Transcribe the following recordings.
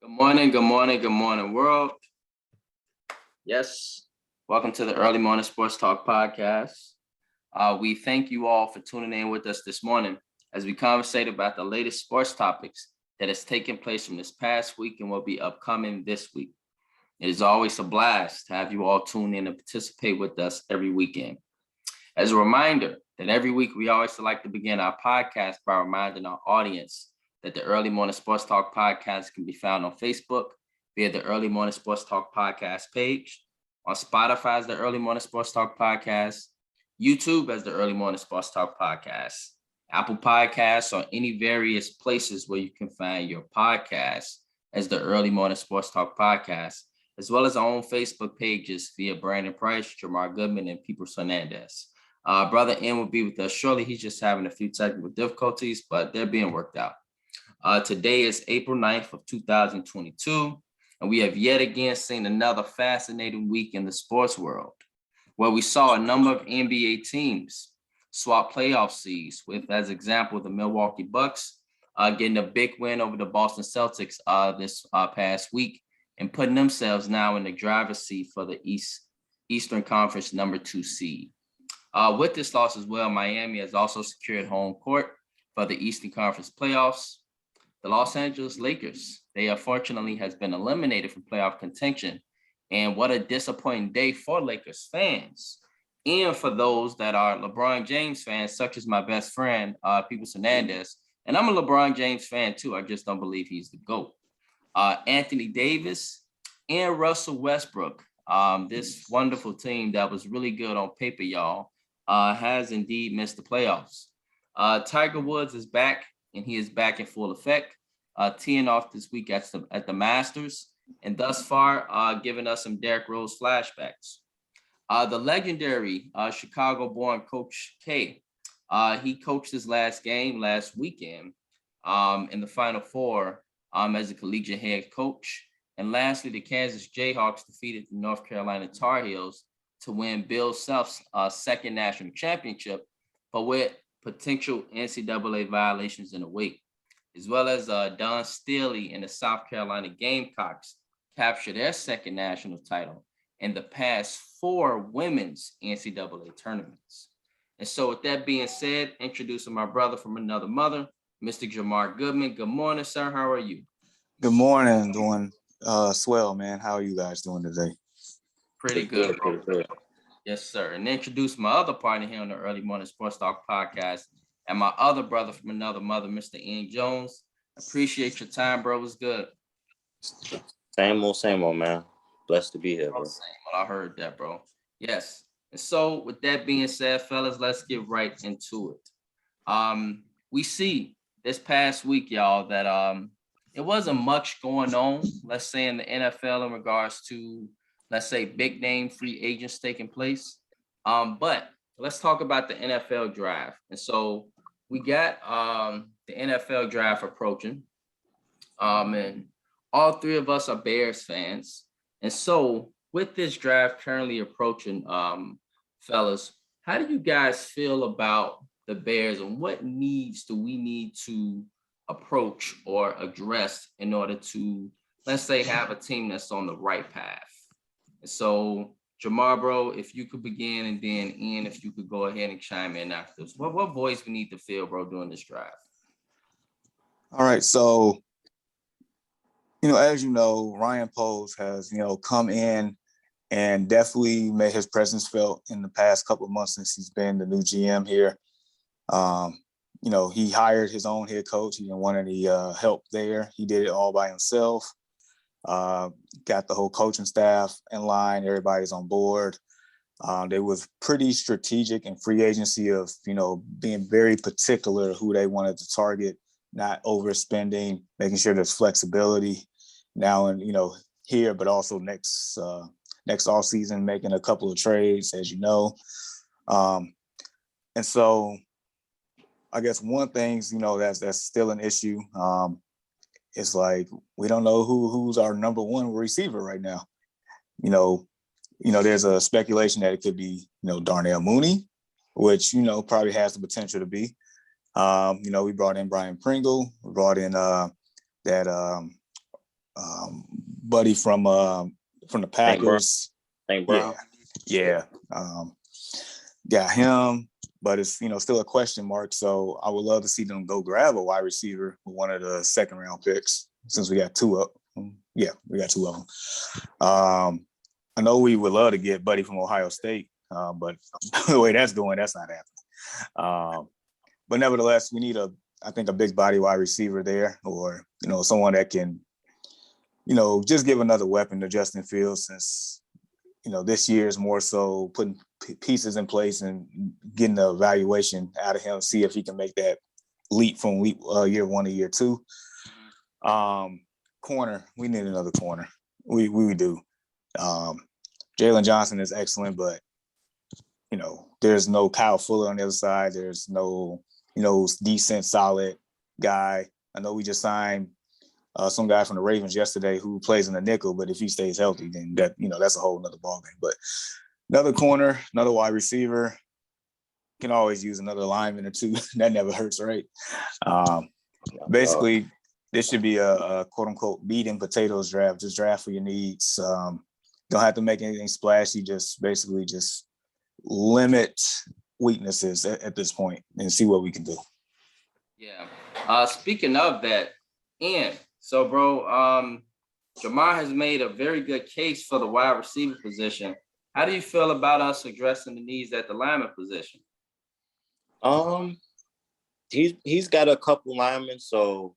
Good morning, world. Yes, welcome to the Early Morning Sports Talk podcast. We thank you all for tuning in with us this morning as we conversate about the latest sports topics that has taken place from this past week and will be upcoming this week. It is always a blast to have you all tune in and participate with us every weekend. As a reminder that every week we always like to begin our podcast by reminding our audience that the Early Morning Sports Talk podcast can be found on Facebook via the Early Morning Sports Talk podcast page, on Spotify as the Early Morning Sports Talk podcast, YouTube as the Early Morning Sports Talk podcast, Apple Podcasts, or any various places where you can find your podcast as the Early Morning Sports Talk podcast, as well as our own Facebook pages via Brandon Price, Jamar Goodman, and Peoples Hernandez. Brother N will be with us shortly. He's just having a few technical difficulties, but they're being worked out. Today is April 9th of 2022, and we have yet again seen another fascinating week in the sports world, where we saw a number of NBA teams swap playoff seeds with, as example, the Milwaukee Bucks getting a big win over the Boston Celtics this past week and putting themselves now in the driver's seat for the Eastern Conference number 2 seed. With this loss as well, Miami has also secured home court for the Eastern Conference playoffs. The Los Angeles Lakers, they unfortunately has been eliminated from playoff contention. And what a disappointing day for Lakers fans and for those that are LeBron James fans, such as my best friend, Peoples Hernandez. And I'm a LeBron James fan too. I just don't believe he's the GOAT. Anthony Davis and Russell Westbrook, this wonderful team that was really good on paper, y'all, has indeed missed the playoffs. Tiger Woods is back, and he is back in full effect, teeing off this week at the Masters, and thus far giving us some Derrick Rose flashbacks. The legendary Chicago-born Coach K, he coached his last game last weekend in the Final Four as a collegiate head coach. And lastly, the Kansas Jayhawks defeated the North Carolina Tar Heels to win Bill Self's second national championship, but with potential NCAA violations in the wake, as well as Don Staley and the South Carolina Gamecocks captured their second national title in the past 4 women's NCAA tournaments. And so with that being said, introducing my brother from another mother, Mr. Jamar Goodman. Good morning, sir. How are you? Good morning. Doing swell, man. How are you guys doing today? Pretty good, bro. Yes, sir. And introduce my other partner here on the Early Morning Sports Talk podcast and my other brother from another mother, Mr. Ian Jones. Appreciate your time, bro. What's good? Same old, man. Blessed to be here, bro. Same old. I heard that, bro. Yes. And so with that being said, fellas, let's get right into it. We see this past week, y'all, that it wasn't much going on, let's say, in the NFL in regards to, let's say, big name free agents taking place. But let's talk about the NFL draft. And so we got the NFL draft approaching. And all 3 of us are Bears fans. And so with this draft currently approaching, fellas, how do you guys feel about the Bears and what needs do we need to approach or address in order to, let's say, have a team that's on the right path? And so, Jamar, bro, if you could begin, and then Ian, if you could go ahead and chime in after this. What voice we need to fill, bro, during this draft? All right. So, as you know, Ryan Poles has, come in and definitely made his presence felt in the past couple of months since he's been the new GM here. He hired his own head coach. He didn't want any help there. He did it all by himself. Got the whole coaching staff in line. Everybody's on board. They was pretty strategic in free agency of, being very particular who they wanted to target, not overspending, making sure there's flexibility now and, here, but also next offseason, making a couple of trades, as you know. And so I guess one thing, that's still an issue. It's like we don't know who's our number 1 receiver right now. There's a speculation that it could be, Darnell Mooney, which, probably has the potential to be. We brought in Brian Pringle. We brought in that Buddy from the Packers. St. Brown. Yeah. Got him, but it's still a question mark. So I would love to see them go grab a wide receiver with one of the second round picks since we got two of them. Yeah, we got two of them. I know we would love to get Buddy from Ohio State, but the way that's going, that's not happening. But nevertheless, we need I think a big body wide receiver there, or someone that can, just give another weapon to Justin Fields, since this year is more so putting pieces in place and getting the evaluation out of him, see if he can make that leap from year one to year two. Corner, we need another corner. We do. Jalen Johnson is excellent, but there's no Kyle Fuller on the other side. There's no decent, solid guy. I know we just signed some guy from the Ravens yesterday who plays in the nickel, but if he stays healthy, then that's a whole nother ballgame. But another corner, another wide receiver, can always use another lineman or two. That never hurts, right? Basically, this should be a quote unquote meat and potatoes draft. Just draft for your needs. Don't have to make anything splashy. Just basically just limit weaknesses at this point and see what we can do. Yeah. Speaking of that, Ian. So, bro, Jamar has made a very good case for the wide receiver position. How do you feel about us addressing the needs at the lineman position? He's got a couple linemen, so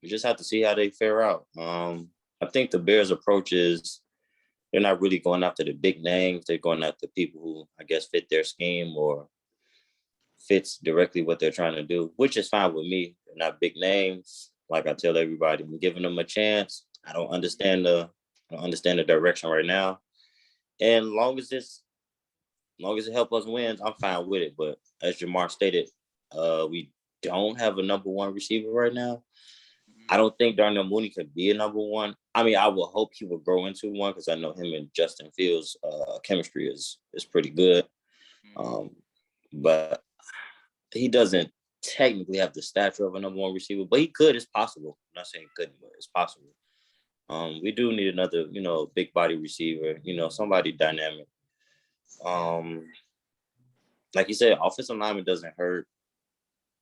we just have to see how they fare out. I think the Bears' approach is they're not really going after the big names. They're going after people who, I guess, fit their scheme or fits directly what they're trying to do, which is fine with me. They're not big names. Like I tell everybody, I'm giving them a chance. I don't understand the direction right now. And long as it helps us win, I'm fine with it. But as Jamar stated, we don't have a number one receiver right now. I don't think Darnell Mooney could be a number one. I mean, I will hope he will grow into one because I know him and Justin Fields' chemistry is pretty good. But he doesn't technically have the stature of a number one receiver, but he could. It's possible. I'm not saying he couldn't, but it's possible. We do need another, big body receiver, somebody dynamic. Like you said, offensive lineman doesn't hurt.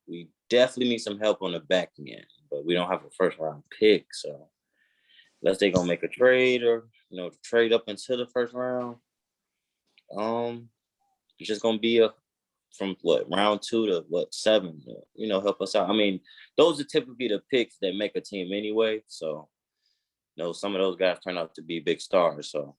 We definitely need some help on the back end, but we don't have a first round pick. So unless they're gonna make a trade or trade up into the first round, it's just gonna be from round 2 to 7, help us out. I mean, those are typically the picks that make a team anyway. So, some of those guys turn out to be big stars. So,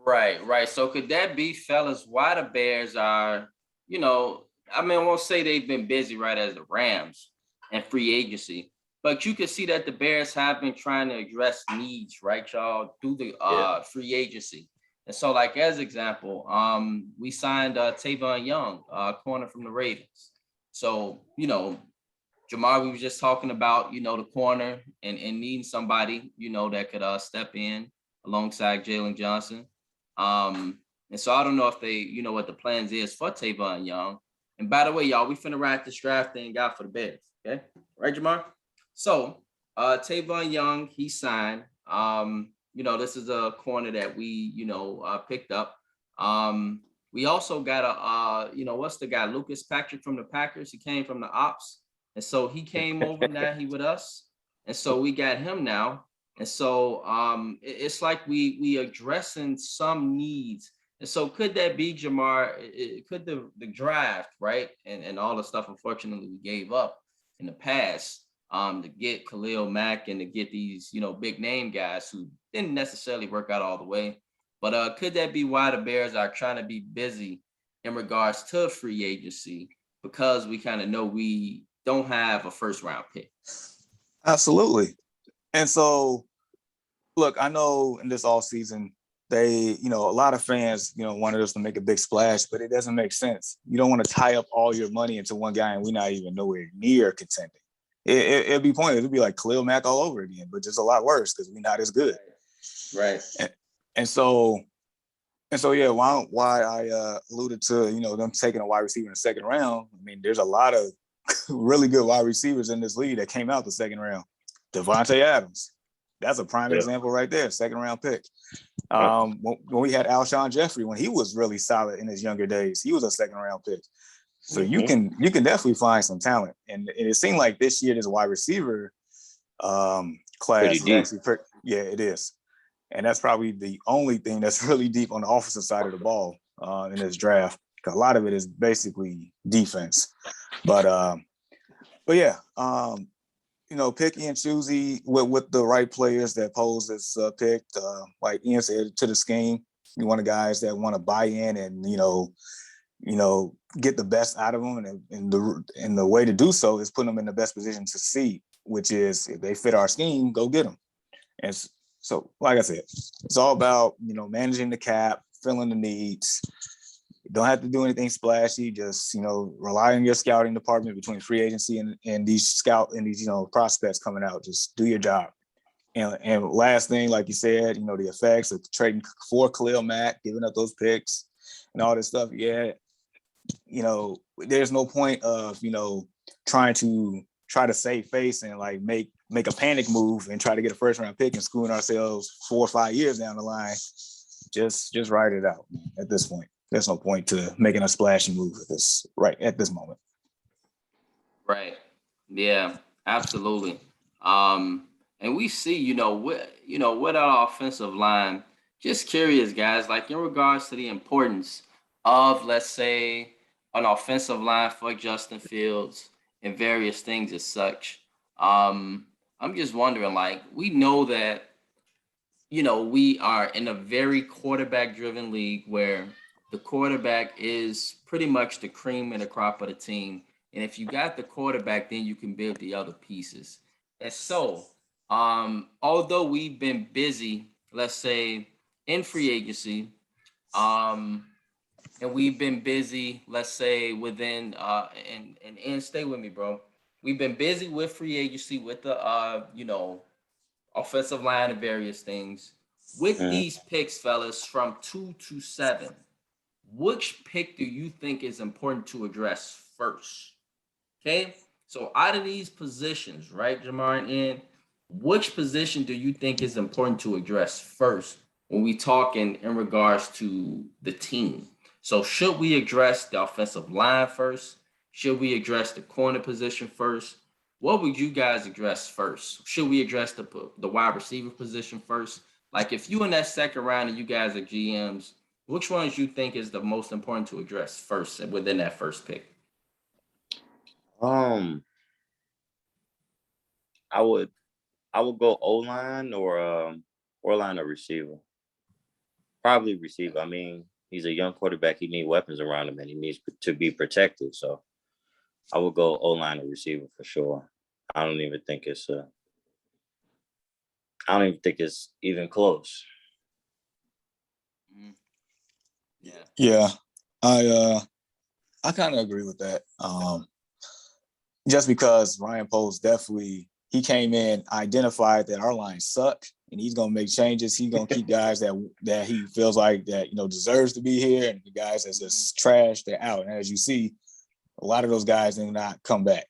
right. So could that be, fellas, why the Bears are, I won't say they've been busy, right, as the Rams and free agency, but you can see that the Bears have been trying to address needs, right, y'all, through the free agency. And so, like, as example, we signed Tavon Young, corner from the Ravens. So, Jamar, we were just talking about, the corner and needing somebody, that could step in alongside Jalen Johnson. And so I don't know if they, what the plans is for Tavon Young. And by the way, y'all, we finna write this draft thing out for the Bears, okay? Right, Jamar? So, Tavon Young, he signed. This is a corner that we, picked up. We also got what's the guy, Lucas Patrick from the Packers. He came from the ops. And so he came over now, he with us. And so we got him now. And so it's like we addressing some needs. And so could that be, Jamar, could the draft, right, and all the stuff, unfortunately, we gave up in the past, to get Khalil Mack and to get these, big name guys who didn't necessarily work out all the way. But could that be why the Bears are trying to be busy in regards to free agency, because we kind of know we don't have a first round pick? Absolutely. And so, look, I know in this offseason, they, a lot of fans, wanted us to make a big splash, but it doesn't make sense. You don't want to tie up all your money into one guy and we're not even nowhere near contending. It'd be pointless. It'd be like Khalil Mack all over again, but just a lot worse because we're not as good. Right. And so yeah, why I alluded to, them taking a wide receiver in the second round. I mean, there's a lot of really good wide receivers in this league that came out the second round. Devontae Adams, That's a prime Yeah. example right there, second round pick. Right. When we had Alshon Jeffrey, when he was really solid in his younger days, he was a second round pick. So you can definitely find some talent. And it seemed like this year there's a wide receiver class is actually yeah, it is. And that's probably the only thing that's really deep on the offensive side of the ball in this draft. A lot of it is basically defense. But yeah, picky and choosy with the right players that Poles has picked. Like Ian said, to the scheme. You want the guys that want to buy in and get the best out of them, and the way to do so is put them in the best position to succeed, which is if they fit our scheme, go get them. And so, like I said, it's all about managing the cap, filling the needs. You don't have to do anything splashy. Just rely on your scouting department between free agency and these prospects coming out. Just do your job. And last thing, like you said, the effects of trading for Khalil Mack, giving up those picks and all this stuff. Yeah, there's no point of trying to save face and like make a panic move and try to get a first round pick and screwing ourselves 4 or 5 years down the line. Just ride it out at this point. There's no point to making a splashy move at this moment. Right. Yeah, absolutely. And we see, with our offensive line, just curious, guys, like in regards to the importance of, let's say, an offensive line for Justin Fields and various things as such. I'm just wondering, like, we know that, we are in a very quarterback-driven league where the quarterback is pretty much the cream and the crop of the team. And if you got the quarterback, then you can build the other pieces. And so, although we've been busy, let's say, in free agency, and we've been busy, let's say, within and stay with me, bro. We've been busy with free agency, with the offensive line and various things. With these picks, fellas, from 2 to 7, which pick do you think is important to address first? Okay, so out of these positions, right, Jamar and Ian, which position do you think is important to address first when we talk in regards to the team? So should we address the offensive line first? Should we address the corner position first? What would you guys address first? Should we address the wide receiver position first? Like if you in that second round and you guys are GMs, which ones you think is the most important to address first within that first pick? I would go O-line or line or receiver. Probably receiver. I mean, he's a young quarterback. He needs weapons around him, and he needs to be protected. So I would go O-line or receiver for sure. I don't even think it's even close. Yeah, I kind of agree with that. Just because Ryan Poles he came in, identified that our line sucked, and he's gonna make changes. He's gonna keep guys that he feels like that deserves to be here, and the guys that's just trash, they're out. And as you see, a lot of those guys do not come back.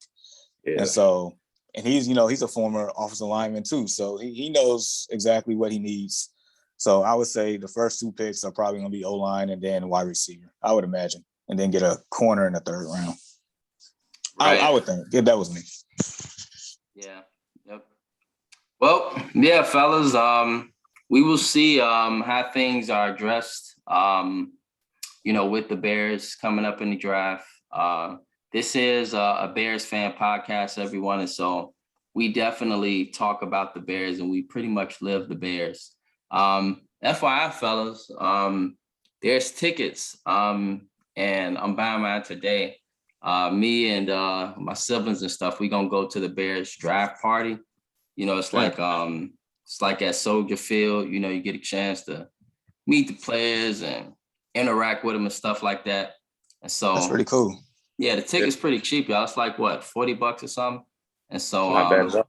Yeah. And so, and he's a former offensive lineman too, so he knows exactly what he needs. So I would say the first 2 picks are probably gonna be O-line and then wide receiver, I would imagine, and then get a corner in the 3rd round. Right. I would think if that was me. Yeah. Yep. Well, yeah, fellas. We will see how things are addressed. With the Bears coming up in the draft. This is a Bears fan podcast, everyone, and so we definitely talk about the Bears, and we pretty much live the Bears. FYI, fellas, there's tickets, and I'm buying mine today. Me and my siblings and stuff, we gonna go to the Bears draft party. It's like at Soldier Field. You get a chance to meet the players and interact with them and stuff like that. And so that's pretty cool. Yeah, the ticket's pretty cheap, y'all. It's like what, $40 or something. And so not bad.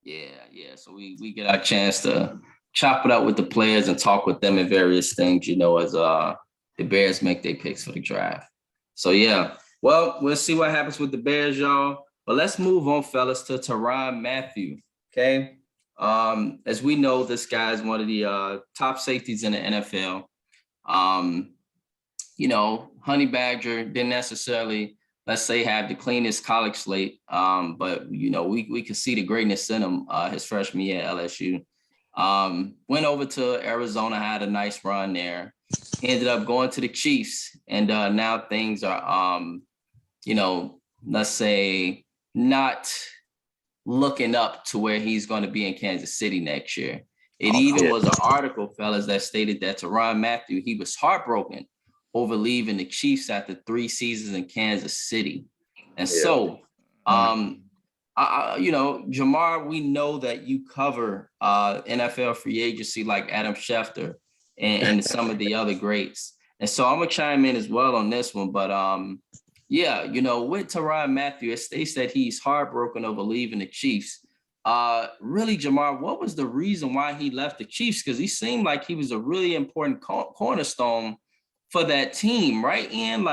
Yeah. So we get our chance to chop it up with the players and talk with them and various things, as the Bears make their picks for the draft. So yeah. Well, we'll see what happens with the Bears, y'all. But let's move on, fellas, to Tyrann Mathieu. Okay. As we know, this guy is one of the top safeties in the NFL. Honey Badger didn't necessarily, let's say, have the cleanest college slate, but we could see the greatness in him his freshman year at LSU. Went over to Arizona, had a nice run there. Ended up going to the Chiefs, and now things are, let's say, not looking up to where he's going to be in Kansas City next year. It even was an article, fellas, that stated that Tyrann Mathieu, he was heartbroken over leaving the Chiefs after 3 seasons in Kansas City. And so, Jamar, we know that you cover NFL free agency like Adam Schefter and some of the other greats. And so I'm going to chime in as well on this one. But with Tyrann Mathieu, it states that he's heartbroken over leaving the Chiefs. Really, Jamar, what was the reason why he left the Chiefs? Because he seemed like he was a really important cornerstone for that team, right? And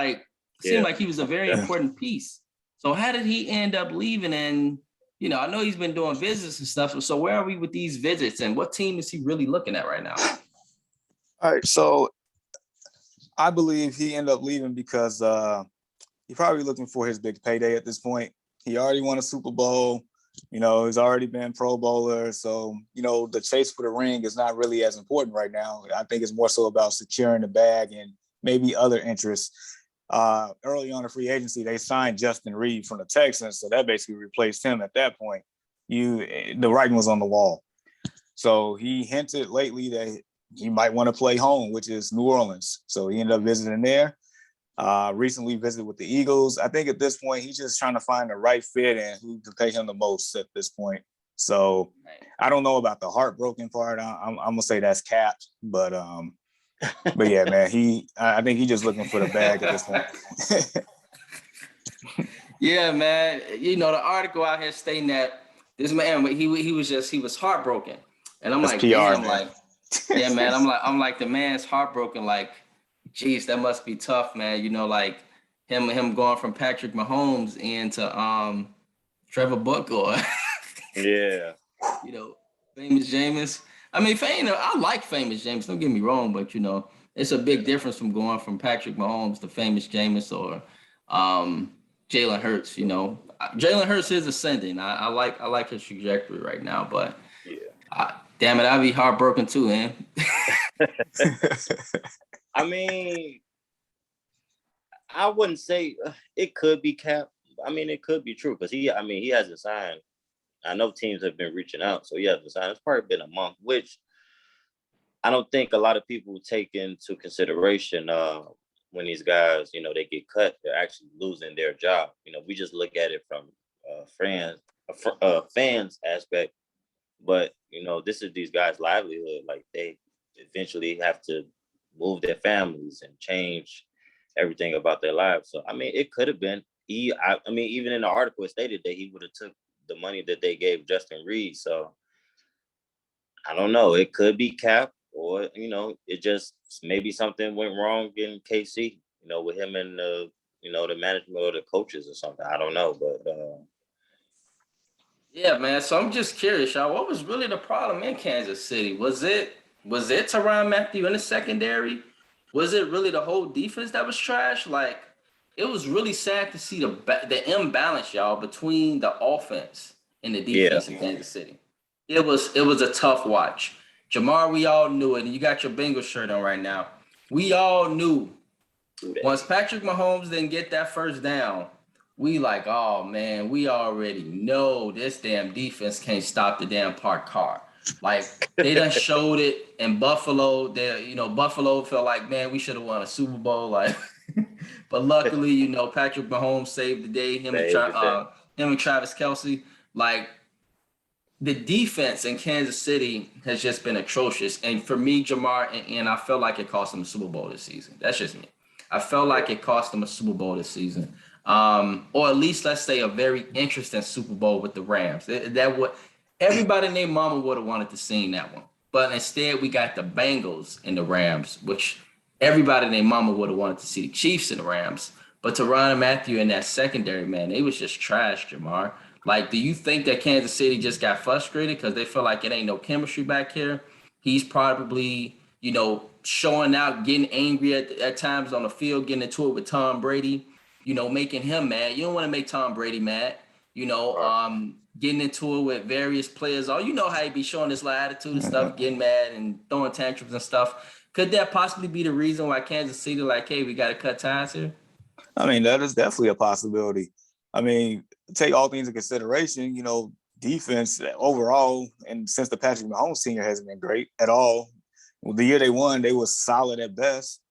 seemed like he was a very important piece. So how did he end up leaving? And, I know he's been doing visits and stuff. So where are we with these visits, and what team is he really looking at right now? All right. So I believe he ended up leaving because he's probably looking for his big payday at this point. He already won a Super Bowl. He's already been Pro Bowler. So, the chase for the ring is not really as important right now. I think it's more so about securing the bag and maybe other interests. Early on in free agency, they signed Justin Reed from the Texans. So that basically replaced him at that point. The writing was on the wall. So he hinted lately that he might want to play home, which is New Orleans. So he ended up visiting there. Recently visited with the Eagles. I think at this point, he's just trying to find the right fit and who can pay him the most at this point. So I don't know about the heartbroken part. I'm gonna say that's capped, but yeah, man, I think he's just looking for the bag at this point. Yeah, man. The article out here stating that this man, he was heartbroken, and I'm like, damn, man. Yeah, man. I'm like the man's heartbroken, like. Geez, that must be tough, man. Him going from Patrick Mahomes into Trevor Butker. Yeah. Famous Jameis. I mean, I like Famous Jameis. Don't get me wrong, but it's a big difference from going from Patrick Mahomes to Famous Jameis or Jalen Hurts. Jalen Hurts is ascending. I like his trajectory right now, but damn it, I'd be heartbroken too, man. I mean, I wouldn't say it could be cap. I mean, it could be true because he hasn't signed. I know teams have been reaching out, so he hasn't signed. It's probably been a month, which I don't think a lot of people take into consideration when these guys, they get cut, they're actually losing their job. We just look at it from fans aspect, but this is these guys' livelihood. Like they eventually have to move their families and change everything about their lives. So, I mean, it could have been, even in the article, it stated that he would have took the money that they gave Justin Reed. So, I don't know. It could be cap or, it just maybe something went wrong in KC, with him and, the management or the coaches or something. I don't know. But, yeah, man. So I'm just curious, y'all. What was really the problem in Kansas City? Was it Tyrann Mathieu in the secondary? Was it really the whole defense that was trash? Like, it was really sad to see the imbalance, y'all, between the offense and the defense in Kansas City. It was a tough watch. Jamar, we all knew it, and you got your Bengals shirt on right now. We all knew once Patrick Mahomes didn't get that first down, we like, oh man, we already know this damn defense can't stop the damn parked car. Like they done showed it in Buffalo. Buffalo felt like, man, we should have won a Super Bowl. Like, but luckily, Patrick Mahomes saved the day. Him and Travis Kelce. Like the defense in Kansas City has just been atrocious. And for me, Jamar, and I felt like it cost them a Super Bowl this season. That's just me. I felt like it cost them a Super Bowl this season. Or at least let's say a very interesting Super Bowl with the Rams. Everybody named Mama would have wanted to see that one. But instead, we got the Bengals and the Rams, which everybody named Mama would have wanted to see the Chiefs and the Rams. But Tyrann Mathieu in that secondary, man, they was just trash, Jamar. Like, do you think that Kansas City just got frustrated because they feel like it ain't no chemistry back here? He's probably, showing out, getting angry at times on the field, getting into it with Tom Brady, making him mad. You don't want to make Tom Brady mad, getting into it with various players. Oh, you know how he be showing this little attitude and stuff, getting mad and throwing tantrums and stuff. Could that possibly be the reason why Kansas City like, hey, we got to cut ties here? I mean, that is definitely a possibility. I mean, take all things into consideration, defense overall, and since the Patrick Mahomes senior hasn't been great at all, the year they won, they was solid at best.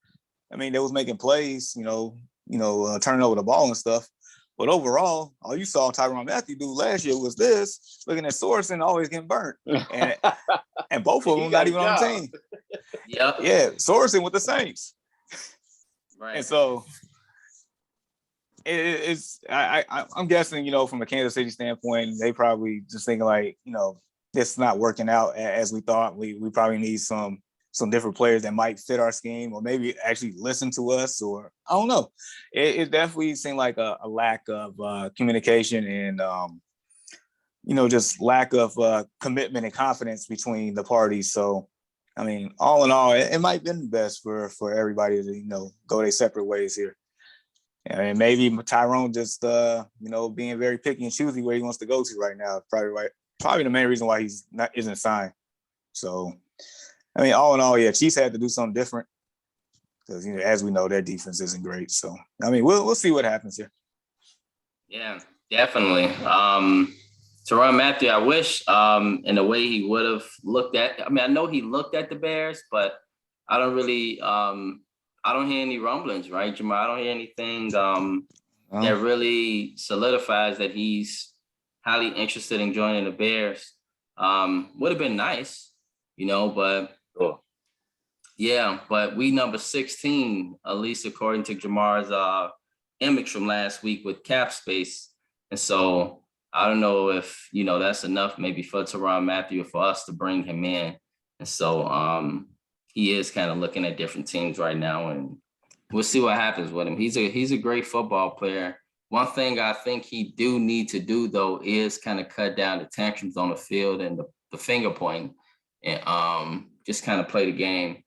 I mean, they was making plays, turning over the ball and stuff. But overall, all you saw Tyrann Mathieu do last year was this, looking at Sorensen always getting burnt. And both of them not even on the team. Yep. Yeah, Sorensen with the Saints. Right. And so I'm guessing, from a Kansas City standpoint, they probably just thinking like, this is not working out as we thought. We probably need some different players that might fit our scheme, or maybe actually listen to us, or I don't know. It definitely seemed like a lack of communication and, just lack of commitment and confidence between the parties. So, I mean, all in all, it might have been best for everybody to, go their separate ways here. And maybe Tyrone just, being very picky and choosy where he wants to go to right now. Probably the main reason why isn't signed. So, I mean, all in all, yeah, Chiefs had to do something different because, as we know, their defense isn't great. So, I mean, we'll see what happens here. Yeah, definitely. Tyrann Mathieu, I wish in the way he would have looked at. I mean, I know he looked at the Bears, but I don't really. I don't hear any rumblings, right, Jamar? I don't hear anything that really solidifies that he's highly interested in joining the Bears. Would have been nice, but yeah, but we number 16, at least according to Jamar's image from last week with cap space. And so I don't know if, that's enough maybe for Tyrann Mathieu for us to bring him in. And so he is kind of looking at different teams right now, and we'll see what happens with him. He's a great football player. One thing I think he do need to do, though, is kind of cut down the tantrums on the field and the finger pointing, and just kind of play the game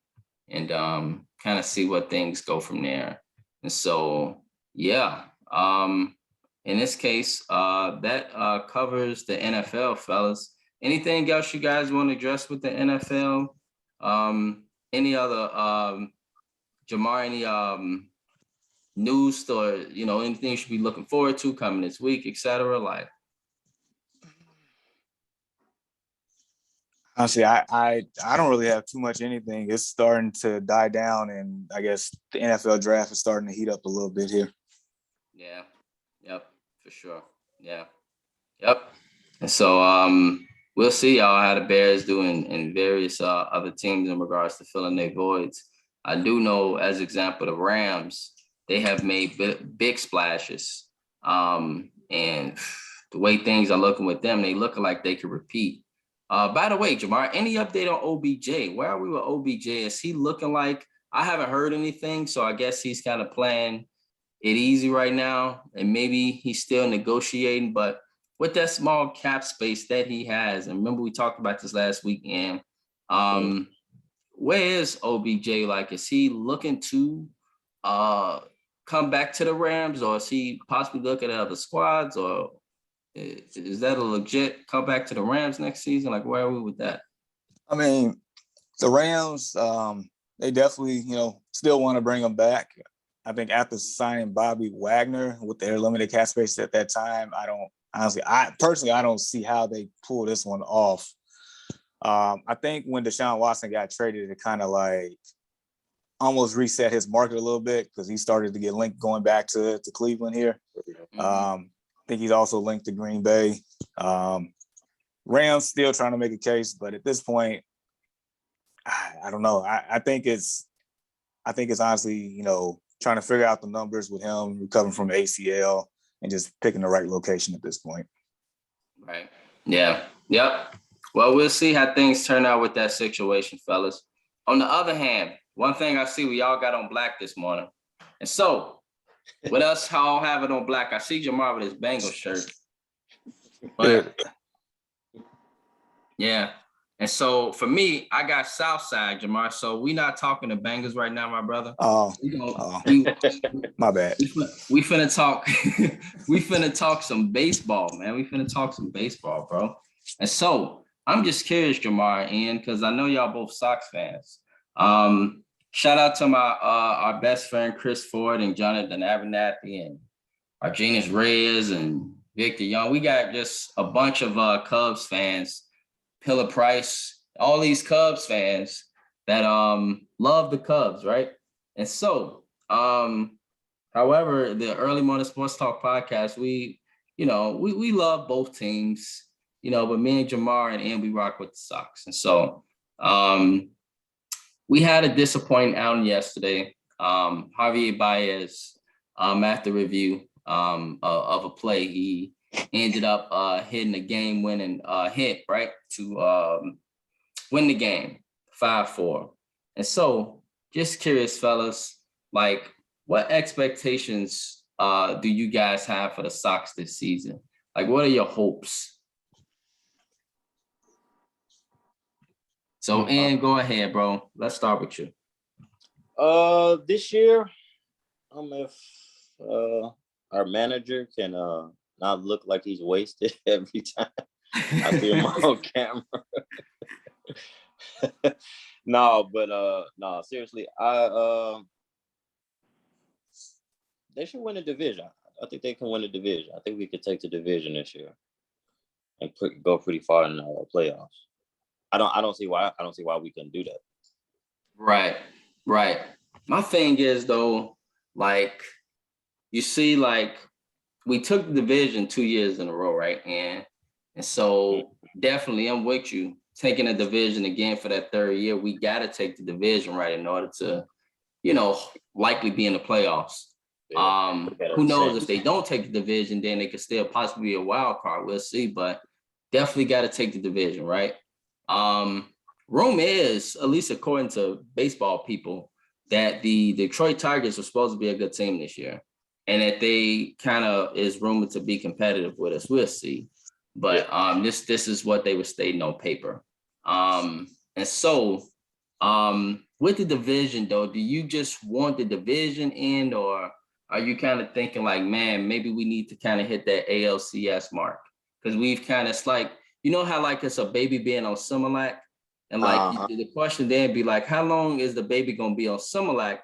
and kind of see what things go from there. And so, yeah, in this case, that covers the NFL, fellas. Anything else you guys want to address with the NFL? Any other, Jamar, any news or, anything you should be looking forward to coming this week, et cetera? Like, honestly, I don't really have too much anything. It's starting to die down, and I guess the NFL draft is starting to heat up a little bit here. Yeah. Yep. For sure. Yeah. Yep. And so, we'll see how the Bears do in various other teams in regards to filling their voids. I do know, as example, the Rams, they have made big splashes. And the way things are looking with them, they look like they could repeat. By the way, Jamar, any update on OBJ? Where are we with OBJ? Is he looking like, I haven't heard anything, so I guess he's kind of playing it easy right now, and maybe he's still negotiating, but with that small cap space that he has, and remember we talked about this last weekend, where is OBJ? Like, is he looking to come back to the Rams, or is he possibly looking at other squads, or is that a legit come back to the Rams next season? Like, where are we with that? I mean, the Rams, they definitely, still want to bring him back. I think after signing Bobby Wagner with their limited cap space at that time, I don't see how they pull this one off. I think when Deshaun Watson got traded, it kind of like almost reset his market a little bit because he started to get linked going back to Cleveland here. I think he's also linked to Green Bay. Rams still trying to make a case, but at this point, I don't know. I think it's honestly, trying to figure out the numbers with him recovering from ACL and just picking the right location at this point. Right. Yeah. Yep. Well, we'll see how things turn out with that situation, fellas. On the other hand, one thing I see, we all got on black this morning. And so, what else all have it on black? I see Jamar with his Bengals shirt. But yeah. And so for me, I got Southside, Jamar. So we not talking the Bengals right now, my brother. Oh, We my bad. we finna talk. We finna talk some baseball, man. We finna talk some baseball, bro. And so I'm just curious, Jamar, and because I know y'all both Sox fans. Shout out to my our best friend Chris Ford and Jonathan Abernathy and Argenis Reyes and Victor Young. We got just a bunch of Cubs fans, Pillar Price, all these Cubs fans that love the Cubs, right? And so however, the Early Morning Sports Talk podcast, we love both teams, but me and Jamar and we rock with the Sox. And so we had a disappointing outing yesterday. Javier Baez, after review of a play, he ended up hitting a game-winning hit, right, to win the game 5-4. And so just curious, fellas, like, what expectations do you guys have for the Sox this season? Like, what are your hopes? So, Ian, go ahead, bro. Let's start with you. This year, if our manager can not look like he's wasted every time I see him on camera. No, seriously, they should win the division. I think they can win the division. I think we could take the division this year and go pretty far in our playoffs. I don't see why we couldn't do that. Right. My thing is, though, like, you see, like, we took the division 2 years in a row, right? And so definitely I'm with you. Taking a division again for that third year, we got to take the division, right, in order to, likely be in the playoffs. Yeah, who knows if they don't take the division, then they could still possibly be a wild card. We'll see, but definitely got to take the division, right? Rumor is, at least according to baseball people, that the Detroit Tigers are supposed to be a good team this year, and that they kind of is rumored to be competitive with us. We'll see, but this is what they were stating on paper. And so with the division, though, do you just want the division end, or are you kind of thinking like, man, maybe we need to kind of hit that ALCS mark? Because we've kind of, it's like, how like it's a baby being on Similac, and like the question then be like, how long is the baby gonna be on Similac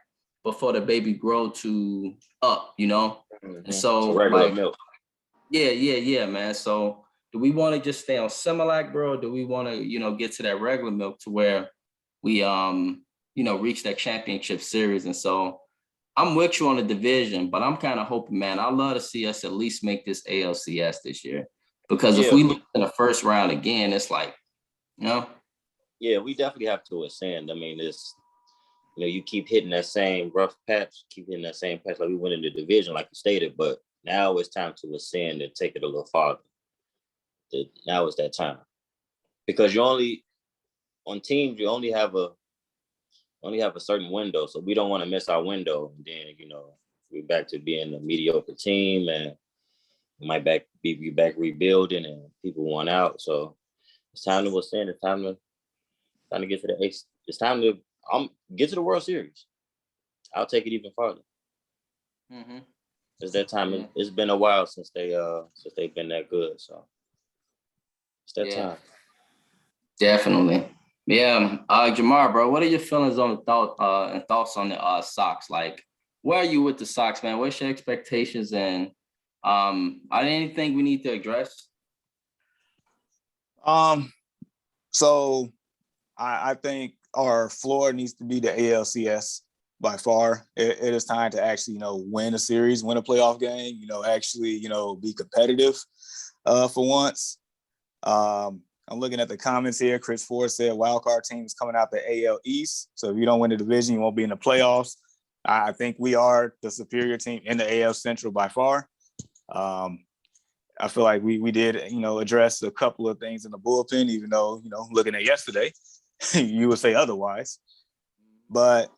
before the baby grow to up? Mm-hmm. And so regular like, milk. Yeah, man. So do we want to just stay on Similac, bro? Do we want to, get to that regular milk to where we reach that championship series? And so I'm with you on the division, but I'm kind of hoping, man, I'd love to see us at least make this ALCS this year. Because if we lose in the first round again, it's like, Yeah, we definitely have to ascend. I mean, you keep hitting that same rough patch, like we went in the division, like you stated, but now it's time to ascend and take it a little farther. Now is that time. Because on teams, you only have a certain window, so we don't want to miss our window. And then, we're back to being a mediocre team, and we might be back rebuilding, and people want out. So it's time to ascend. It's time to get to the ace. It's time to get to the World Series. I'll take it even farther. Mm-hmm. It's that time. Yeah. It's been a while since they've been that good. So it's that time. Definitely. Yeah. Jamar, bro, what are your feelings on and thoughts on the Sox? Like, where are you with the Sox, man? What's your expectations, and are there anything we need to address? So I think our floor needs to be the ALCS by far. It is time to actually, win a series, win a playoff game, actually, be competitive for once. I'm looking at the comments here. Chris Ford said wildcard teams coming out the AL East. So if you don't win the division, you won't be in the playoffs. I think we are the superior team in the AL Central by far. I feel like we did, address a couple of things in the bullpen, even though, looking at yesterday, you would say otherwise. But,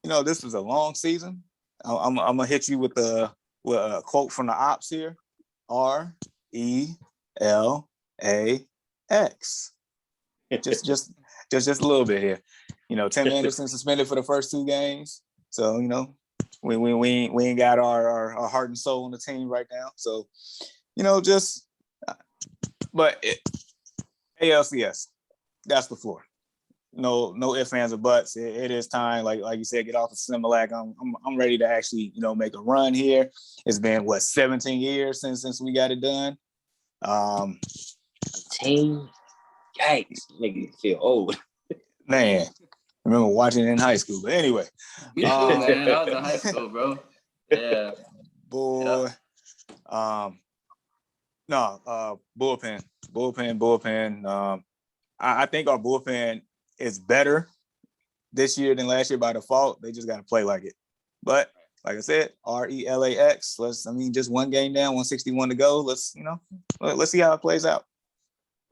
this was a long season. I'm going to hit you with a quote from the ops here. R-E-S-P-E-C-T. Just a little bit here. Tim Anderson suspended for the first 2 games. So, we ain't got our heart and soul on the team right now. So, ALCS, that's the floor. No ifs, ands, or buts. It is time, like you said, get off of Similac. I'm ready to actually, make a run here. It's been 17 years since we got it done. 10, yikes, make me feel old. Man, I remember watching it in high school. But anyway, Me too, man. I was in high school, bro. Yeah, boy. Bullpen. I think our bullpen is better this year than last year by default. They just got to play like it. But like I said, RELAX. Just 1 game down, 161 to go. Let's see how it plays out.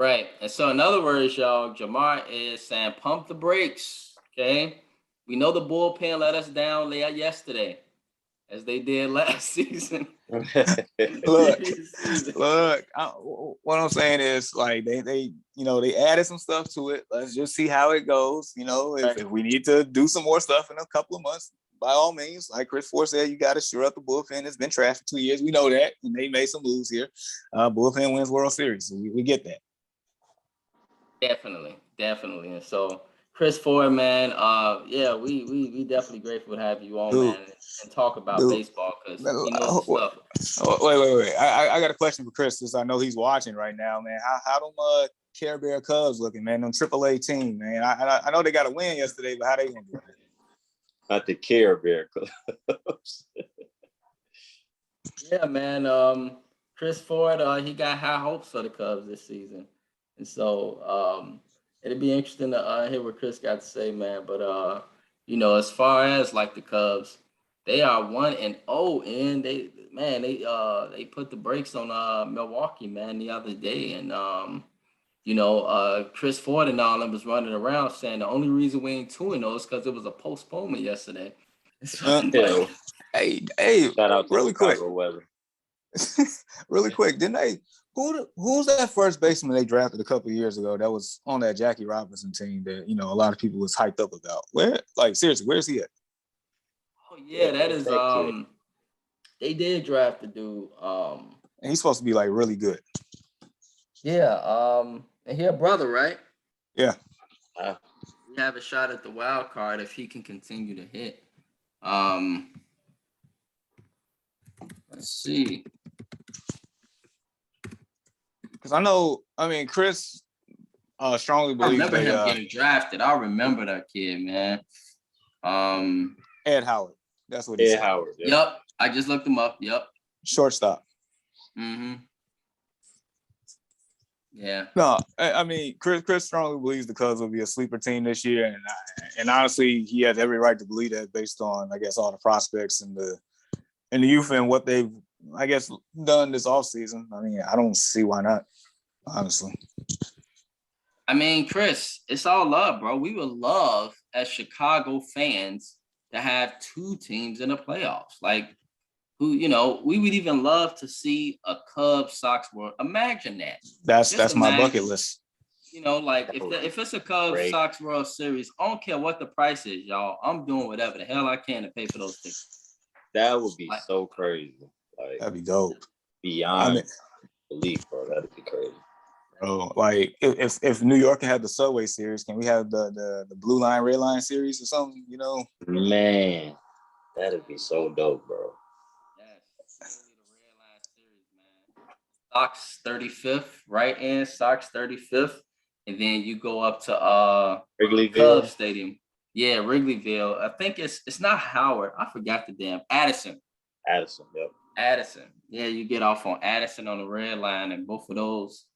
right. And so, in other words, y'all, Jamar is saying, pump the brakes. Okay, we know the bullpen let us down yesterday, as they did last season. Look. What I'm saying is, like, they added some stuff to it. Let's just see how it goes. If we need to do some more stuff in a couple of months, by all means, like Chris Ford said, you got to shore up the bullpen. It's been trash for 2 years. We know that, and they made some moves here. Bullpen wins World Series, so we get that. Definitely. And so, Chris Ford, man, we definitely grateful to have you on, man, and talk about baseball, because he knows the stuff. Wait. I got a question for Chris, since I know he's watching right now, man. How them Care Bear Cubs looking, man? Them AAA team, man. I know they got a win yesterday, but how they gonna do it? Not the Care Bear Cubs. Yeah, man. Chris Ford, he got high hopes for the Cubs this season, and so it'd be interesting to hear what Chris got to say, man. But as far as like the Cubs, they are 1-0, and they put the brakes on Milwaukee, man, the other day, and Chris Ford and all them was running around saying the only reason we ain't 2-0 is because it was a postponement yesterday. Hey, shout out to really quick. Weather. Really quick, didn't they? Who's that first baseman they drafted a couple of years ago that was on that Jackie Robinson team that a lot of people was hyped up about? Seriously, where's he at? Oh yeah, that is they did draft the dude. And he's supposed to be like really good. Yeah, and he a brother, right? Yeah. We have a shot at the wild card if he can continue to hit. Let's see. Because Chris strongly believes I remember him getting drafted. I remember that kid, man. Ed Howard. That's what he said. Ed Howard. Yeah. Yep. I just looked him up. Yep. Shortstop. Mm-hmm. Yeah. No, Chris strongly believes the Cubs will be a sleeper team this year, and honestly, he has every right to believe that based on, I guess, all the prospects and the youth and what they've, I guess, done this offseason. I don't see why not, honestly. Chris, it's all love, bro. We would love, as Chicago fans, to have 2 teams in the playoffs. Like, we would even love to see a Cubs Sox World. Imagine that. That's my bucket list. If it's a Cubs Sox World Series, I don't care what the price is, y'all. I'm doing whatever the hell I can to pay for those tickets. That would be so crazy. Like, that'd be dope. Beyond belief, bro. That'd be crazy. Bro, like if New York had the Subway Series, can we have the Blue Line, Red Line Series or something? Man, that'd be so dope, bro. Yes, the Red Line Series, man. Sox 35th, right end, Sox 35th, and then you go up to Wrigleyville Cubs Stadium. Yeah, Wrigleyville. I think it's not Howard. I forgot the damn Addison. Yep. Addison. Yeah, you get off on Addison on the red line, and both of those,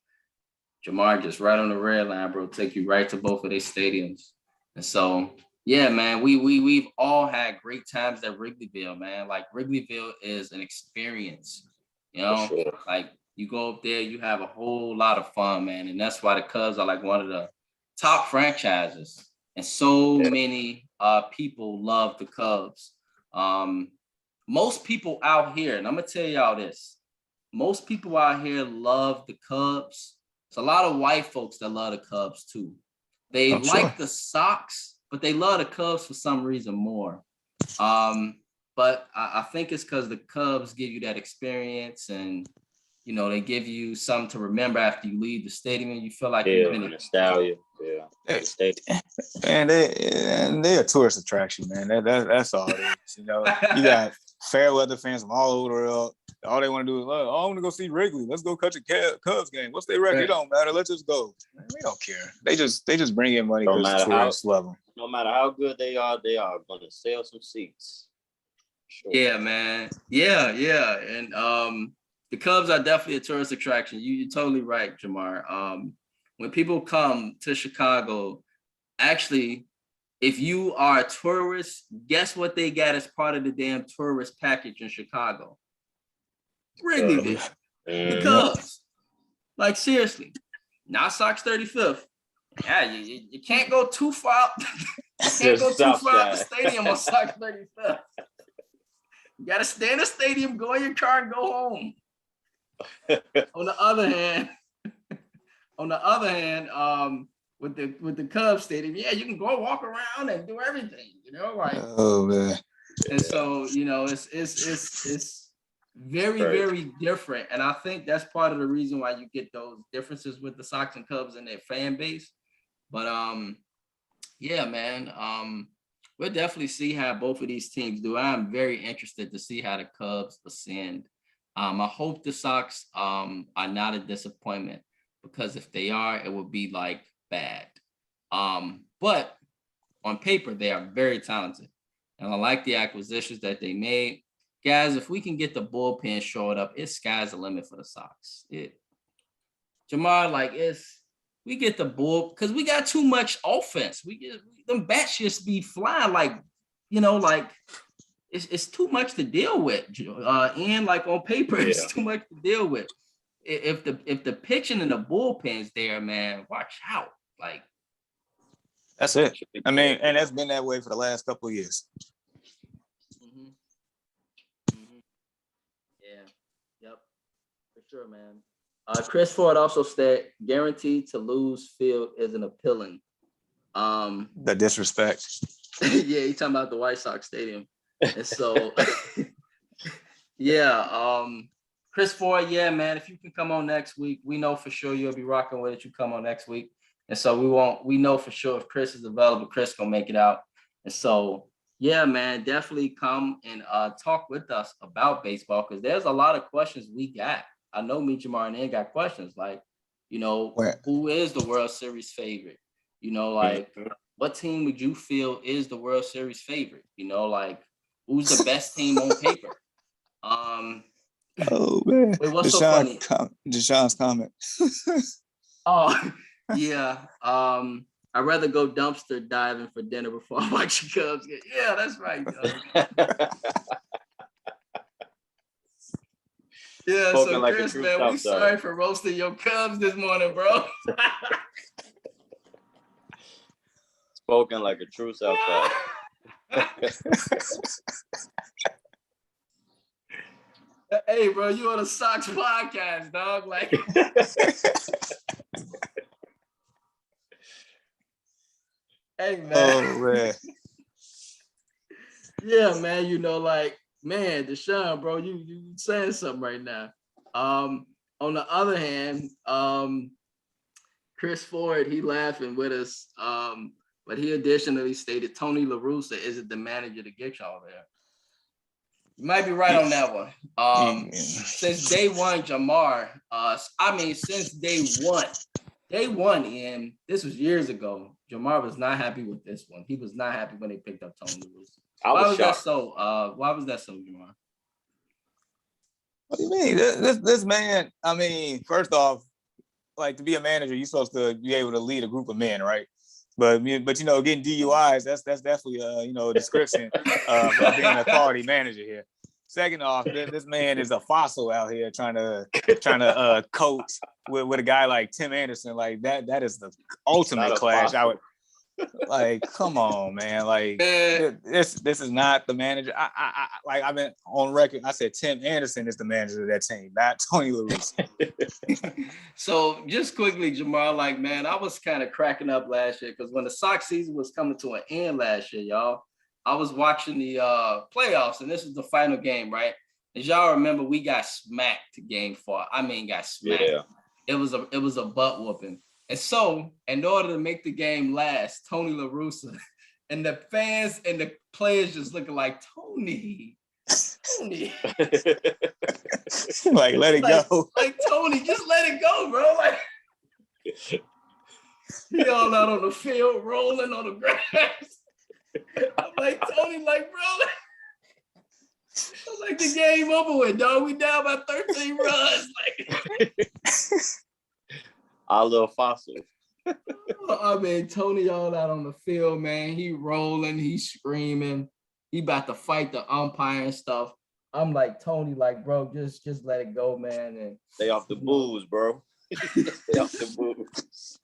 Jamar just right on the red line, bro, take you right to both of their stadiums. And so, yeah, man, we've all had great times at Wrigleyville, man. Like, Wrigleyville is an experience, Sure. Like, you go up there, you have a whole lot of fun, man. And that's why the Cubs are like one of the top franchises. And so many people love the Cubs. Most people out here, and I'm going to tell y'all this, most people out here love the Cubs. It's a lot of white folks that love the Cubs too. They I'm like sure. the Sox, but they love the Cubs for some reason more. But I think it's because the Cubs give you that experience, and you know they give you something to remember after you leave the stadium, and you feel like you've been. Nostalgia. Yeah. And they're a tourist attraction, man. That's all it is. You know, you got fair weather fans from all over the world. All they want to do is, oh, I want to go see Wrigley. Let's go catch a Cubs game. What's their record? It don't matter. Let's just go. Man, they don't care. They just bring in money because tourists love them. No matter how good they are going to sell some seats. Sure. Yeah, man. Yeah. And the Cubs are definitely a tourist attraction. You're totally right, Jamar. When people come to Chicago, actually, if you are a tourist, guess what they got as part of the damn tourist package in Chicago? Wrigleyville. The Cubs. Like, seriously. Not Sox 35th. Yeah, you can't go too far. You can't go too far out the stadium on Sox 35th. You got to stay in the stadium, go in your car, and go home. On the other hand, with the Cubs stadium, yeah, you can go walk around and do everything, you know, like. Oh man. And so, you know, it's very, very different, and I think that's part of the reason why you get those differences with the Sox and Cubs and their fan base. But yeah, man, we'll definitely see how both of these teams do. I'm very interested to see how the Cubs ascend. I hope the Sox are not a disappointment, because if they are, it would be like bad. But on paper, they are very talented. And I like the acquisitions that they made. Guys, if we can get the bullpen shored up, it's sky's the limit for the Sox. Jamar, like, we get the bull, because we got too much offense. Them bats just be flying, like, you know, like it's too much to deal with. And like on paper, it's too much to deal with. If the pitching and the bullpen's there, man, watch out. Like, that's it. I mean, and that's been that way for the last couple of years. Yep, for sure, man. Chris Ford also said, guaranteed to lose field isn't appealing. The disrespect. Yeah, he's talking about the White Sox stadium. And so, yeah, Chris Ford, yeah, man, if you can come on next week, we know for sure you'll be rocking with it. You come on next week. And so we know for sure if Chris is available, Chris gonna make it out. And so, yeah, man, definitely come and talk with us about baseball, because there's a lot of questions we got. I know me, Jamar, and Ed got questions like, you know, who is the World Series favorite? You know, like, what team would you feel is the World Series favorite? You know, like, who's the best team on paper? Oh man, wait, what's so funny? Deshaun's comment. Oh, yeah. I'd rather go dumpster diving for dinner before I watch the Cubs get. Yeah, that's right. Yeah, spoken so like Chris, man, we sorry for roasting your Cubs this morning, bro. Spoken like a true Southside. Hey, bro, you on a Sox podcast, dog? Like, hey, man. Oh man. Yeah, man. You know, like, man, Deshaun, bro, you saying something right now. On the other hand, Chris Ford, he laughing with us. But he additionally stated Tony La Russa isn't the manager to get y'all there. You might be right on that one. Since day one, Jamar, since day one, and this was years ago, Jamar was not happy with this one. He was not happy when they picked up Tony La Russa. Why was that so? Why was that so, Jamar? What do you mean? This man, I mean, first off, like, to be a manager, you're supposed to be able to lead a group of men, right? But you know, getting DUIs, that's definitely a description of being a quality manager here. Second off, this man is a fossil out here trying to coach with a guy like Tim Anderson. Like, that is the ultimate clash. Like, come on, man. Like, Man, this is not the manager. Like, I've been on record. I said Tim Anderson is the manager of that team, not Tony La Russa. so just quickly, Jamar, like, man, I was kind of cracking up last year because when the Sox season was coming to an end last year, y'all, I was watching the playoffs, and this was the final game, right? As y'all remember, we got smacked game 4. I mean, got smacked. Yeah. It was a butt whooping. And so, in order to make the game last, Tony La Russa and the fans and the players just looking like Tony. Like, let it go. Like, Tony, just let it go, bro. Like, he all out on the field, rolling on the grass. I'm like, Tony, like, bro, I'm like, the game over with, dog. We down by 13 runs. Like, Our little fossil. I mean, Tony all out on the field, man. He rolling, he screaming. He about to fight the umpire and stuff. I'm like, Tony, like, bro, just let it go, man. And Stay off the booze, bro. Stay off the booze.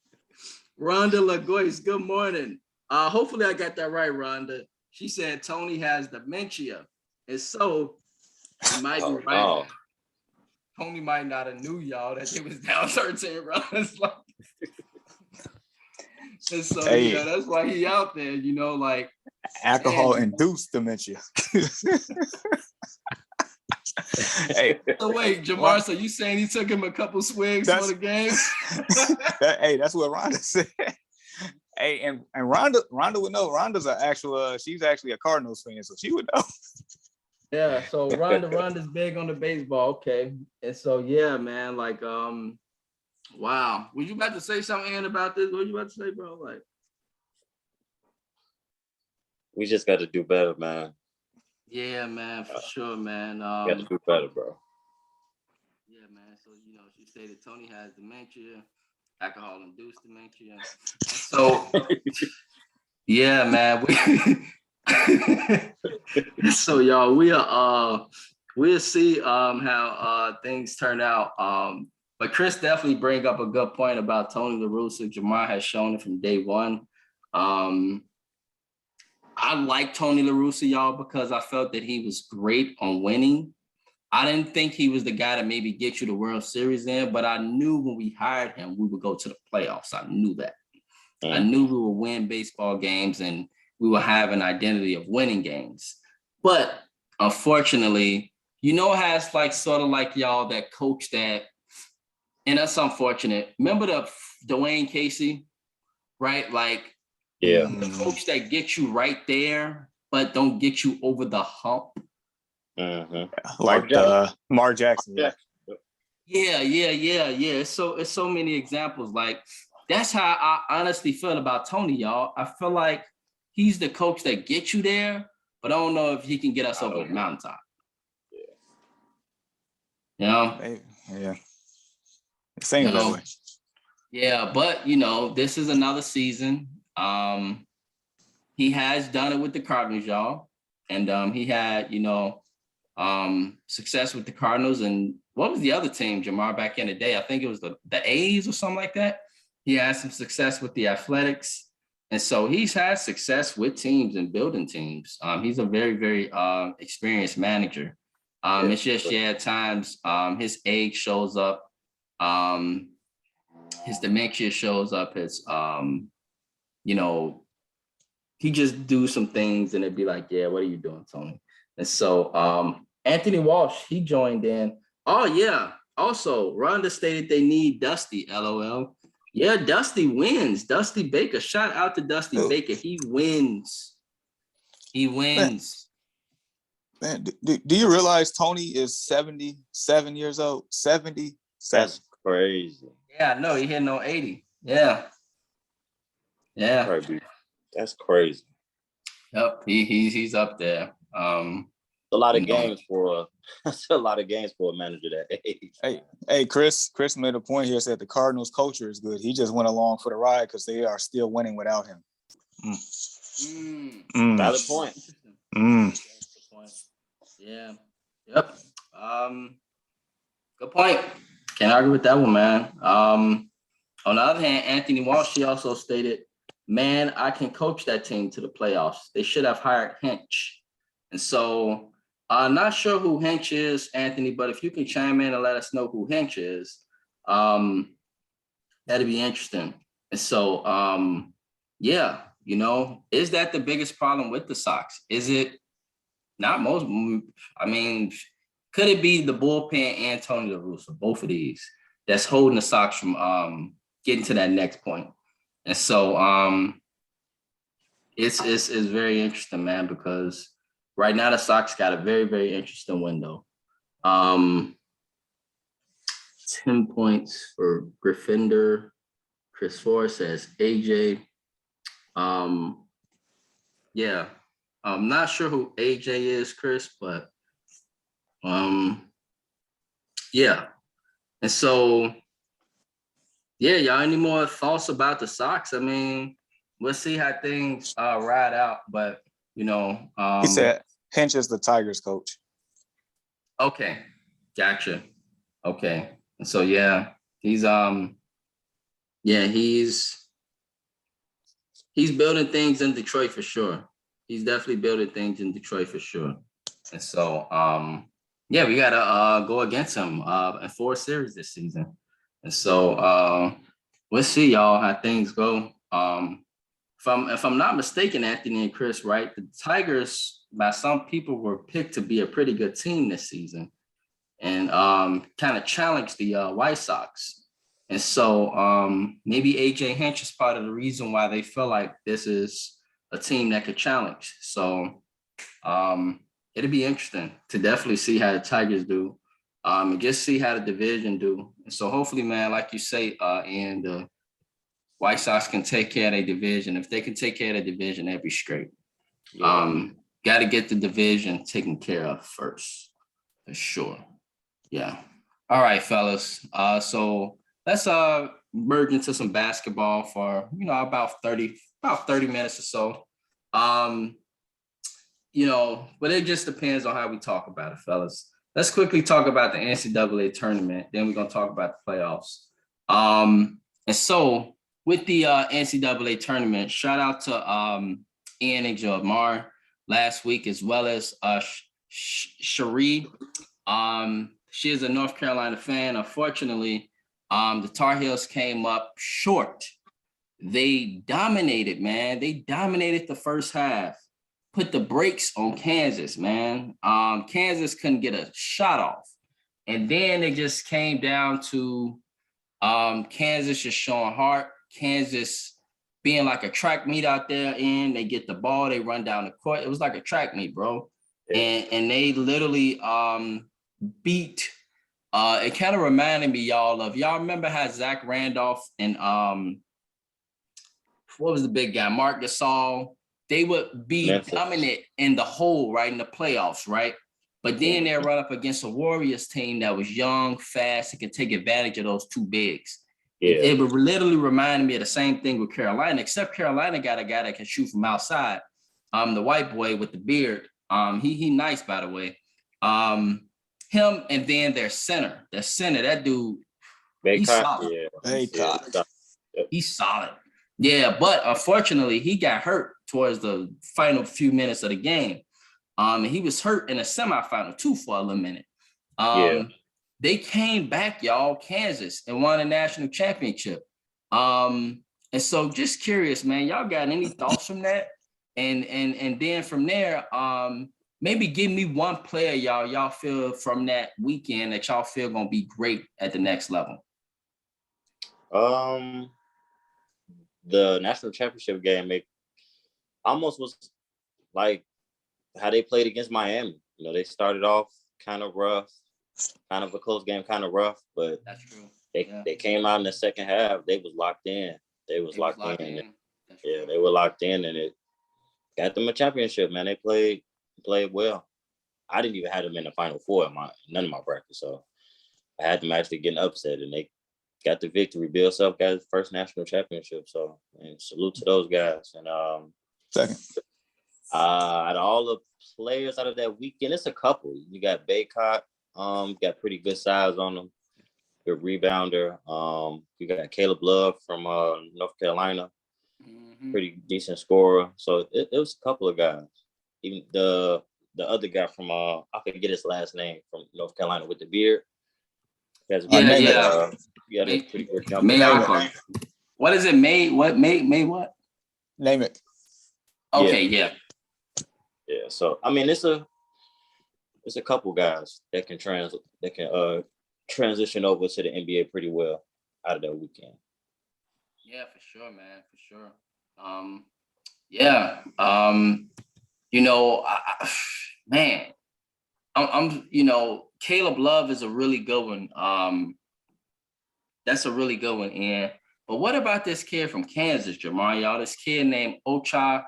Rhonda Lagois, good morning. Hopefully I got that right, Rhonda. She said Tony has dementia. And so he might be right. No. Tony might not have knew y'all that it was down 13 runs. Like, and so Hey. yeah, that's why he out there, you know, like Alcohol-induced dementia. Hey, so wait, Jamar, What? so you saying he took him a couple swigs for the game? hey, that's what Rhonda said. Hey, and Rhonda would know. Rhonda's an actual. She's actually a Cardinals fan, so she would know. Yeah, so Rhonda's big on the baseball. Okay. And so yeah, man, like wow. Was you about to say something, Ann, about this? What were you about to say, bro? Like, We just got to do better, man. yeah, man, for sure, man. We got to do better, bro. Yeah, man. So, you know, she stated Tony has dementia, alcohol-induced dementia. So, yeah, man. So, y'all, we'll see how things turn out. But Chris definitely bring up a good point about Tony La Russa. Jamar has shown it from day one. I like Tony La Russa, y'all, because I felt that he was great on winning. I didn't think he was the guy to maybe get you the World Series in, but I knew when we hired him, we would go to the playoffs. I knew that. I knew we would win baseball games and we would have an identity of winning games. But unfortunately, you know how it's like sort of like y'all that coach that, and that's unfortunate. Remember the Dwayne Casey, right? Like, Yeah. the coach that gets you right there, but don't get you over the hump. Mm-hmm. Like Mark Jackson. Yeah. Yeah. It's so many examples. Like, that's how I honestly feel about Tony, y'all. I feel like he's the coach that gets you there, but I don't know if he can get us over the mountaintop. You know? Yeah. It seems that way. Yeah, but you know, this is another season. He has done it with the Cardinals, y'all. And he had, you know, success with the Cardinals. And what was the other team, Jamar, back in the day? I think it was the A's or something like that. He had some success with the Athletics. And so he's had success with teams and building teams. He's a very, very experienced manager. It's just, at times his age shows up. His dementia shows up. His, you know, he just do some things and it'd be like, yeah, what are you doing, Tony? And so Anthony Walsh, he joined in. Oh, yeah. Also, Rhonda stated they need Dusty, LOL. Yeah, Dusty wins. Dusty Baker. Shout out to Dusty Baker. He wins. He wins. Man, do you realize Tony is 77 years old? 77. That's crazy. Yeah, no, he hit no 80. Yeah. Yeah. That's crazy. Yep, he's up there. A lot of games for that's a lot of games for a manager that age. Hey, Chris made a point here, said the Cardinals culture is good. He just went along for the ride because they are still winning without him. Valid point. Yeah. Yep. Good point. Can't argue with that one, man. On the other hand, Anthony Walsh, he also stated man, I can coach that team to the playoffs. They should have hired Hinch. And so I'm not sure who Hinch is, Anthony, but if you can chime in and let us know who Hinch is, that'd be interesting. And so, yeah, is that the biggest problem with the Sox? Is it not most? I mean, could it be the bullpen and Tony La Russa, both of these, that's holding the Sox from getting to that next point? And so it's very interesting, man, because right now the Sox got a very, very interesting window. 10 points for Griffinder. Chris Forrest says AJ. Yeah, I'm not sure who AJ is, Chris, but yeah. And so, yeah, y'all, any more thoughts about the Sox? I mean, we'll see how things ride out, but He said Hinch is the Tigers coach. Okay, gotcha. Okay, and so he's he's building things in Detroit for sure. He's definitely building things in Detroit for sure. And so we gotta go against him in 4 series this season. And so we'll see, y'all, how things go. If I'm not mistaken, Anthony and Chris, right, the Tigers by some people were picked to be a pretty good team this season, and kind of challenge the White Sox. And so maybe AJ Hinch is part of the reason why they feel like this is a team that could challenge. So it'll be interesting to definitely see how the Tigers do, and just see how the division do. And so hopefully, man, like you say, and the White Sox can take care of their division. If they can take care of the division, that'd be straight. Yeah. Got to get the division taken care of first, for sure. Yeah. All right, fellas. So let's merge into some basketball for about 30 minutes or so. But it just depends on how we talk about it, fellas. Let's quickly talk about the NCAA tournament. Then we're gonna talk about the playoffs. And so with the NCAA tournament, shout out to Ian and Jamar last week, as well as Cherie. She is a North Carolina fan. Unfortunately, the Tar Heels came up short. They dominated, man. They dominated the first half. Put the brakes on Kansas, man. Kansas couldn't get a shot off. And then it just came down to Kansas just showing heart. Kansas being like a track meet out there, and they get the ball, they run down the court. It was like a track meet, bro. And they literally beat. It kind of reminded me, y'all remember how Zach Randolph and what was the big guy, Marc Gasol? They would be dominant in the hole, right, in the playoffs, right? But then they run up against a Warriors team that was young, fast, and could take advantage of those two bigs. Yeah. It would literally remind me of the same thing with Carolina, except Carolina got a guy that can shoot from outside. The white boy with the beard. He nice, by the way. Him and then their center, that dude, he's solid. He's solid. Yeah, but unfortunately, he got hurt towards the final few minutes of the game. And he was hurt in a semifinal too for a little minute. They came back, y'all, Kansas, and won a national championship. And so just curious, man, y'all got any thoughts from that? And then from there, maybe give me one player y'all feel from that weekend that y'all feel gonna be great at the next level. The national championship game, it almost was like how they played against Miami. They started off kind of rough, kind of a close game, kind of rough, but that's true. They came out in the second half. They was locked in. They was locked in. Yeah, they were locked in, and it got them a championship, man. They played well. I didn't even have them in the Final Four in none of my brackets, so I had them actually getting upset, and they got the victory. Bill Self got his first national championship, so and salute to those guys. And second, out of all the players out of that weekend, it's a couple. You got Baycott, got pretty good size on them, good rebounder. You got Caleb Love from North Carolina. pretty decent scorer. So it was a couple of guys. Even the other guy from I forget his last name from North Carolina with the beard. He has a Yeah, pretty, yeah. he had a May, pretty good jumper. Mayako. What is it? May what? Name it. Okay, yeah. Yeah. So I mean, it's a couple guys that can transition over to the NBA pretty well out of that weekend. Yeah, for sure, man, for sure. Yeah. You know, man, I'm you know, Caleb Love is a really good one. That's a really good one, and but what about this kid from Kansas, Jamar? Y'all, this kid named Ocha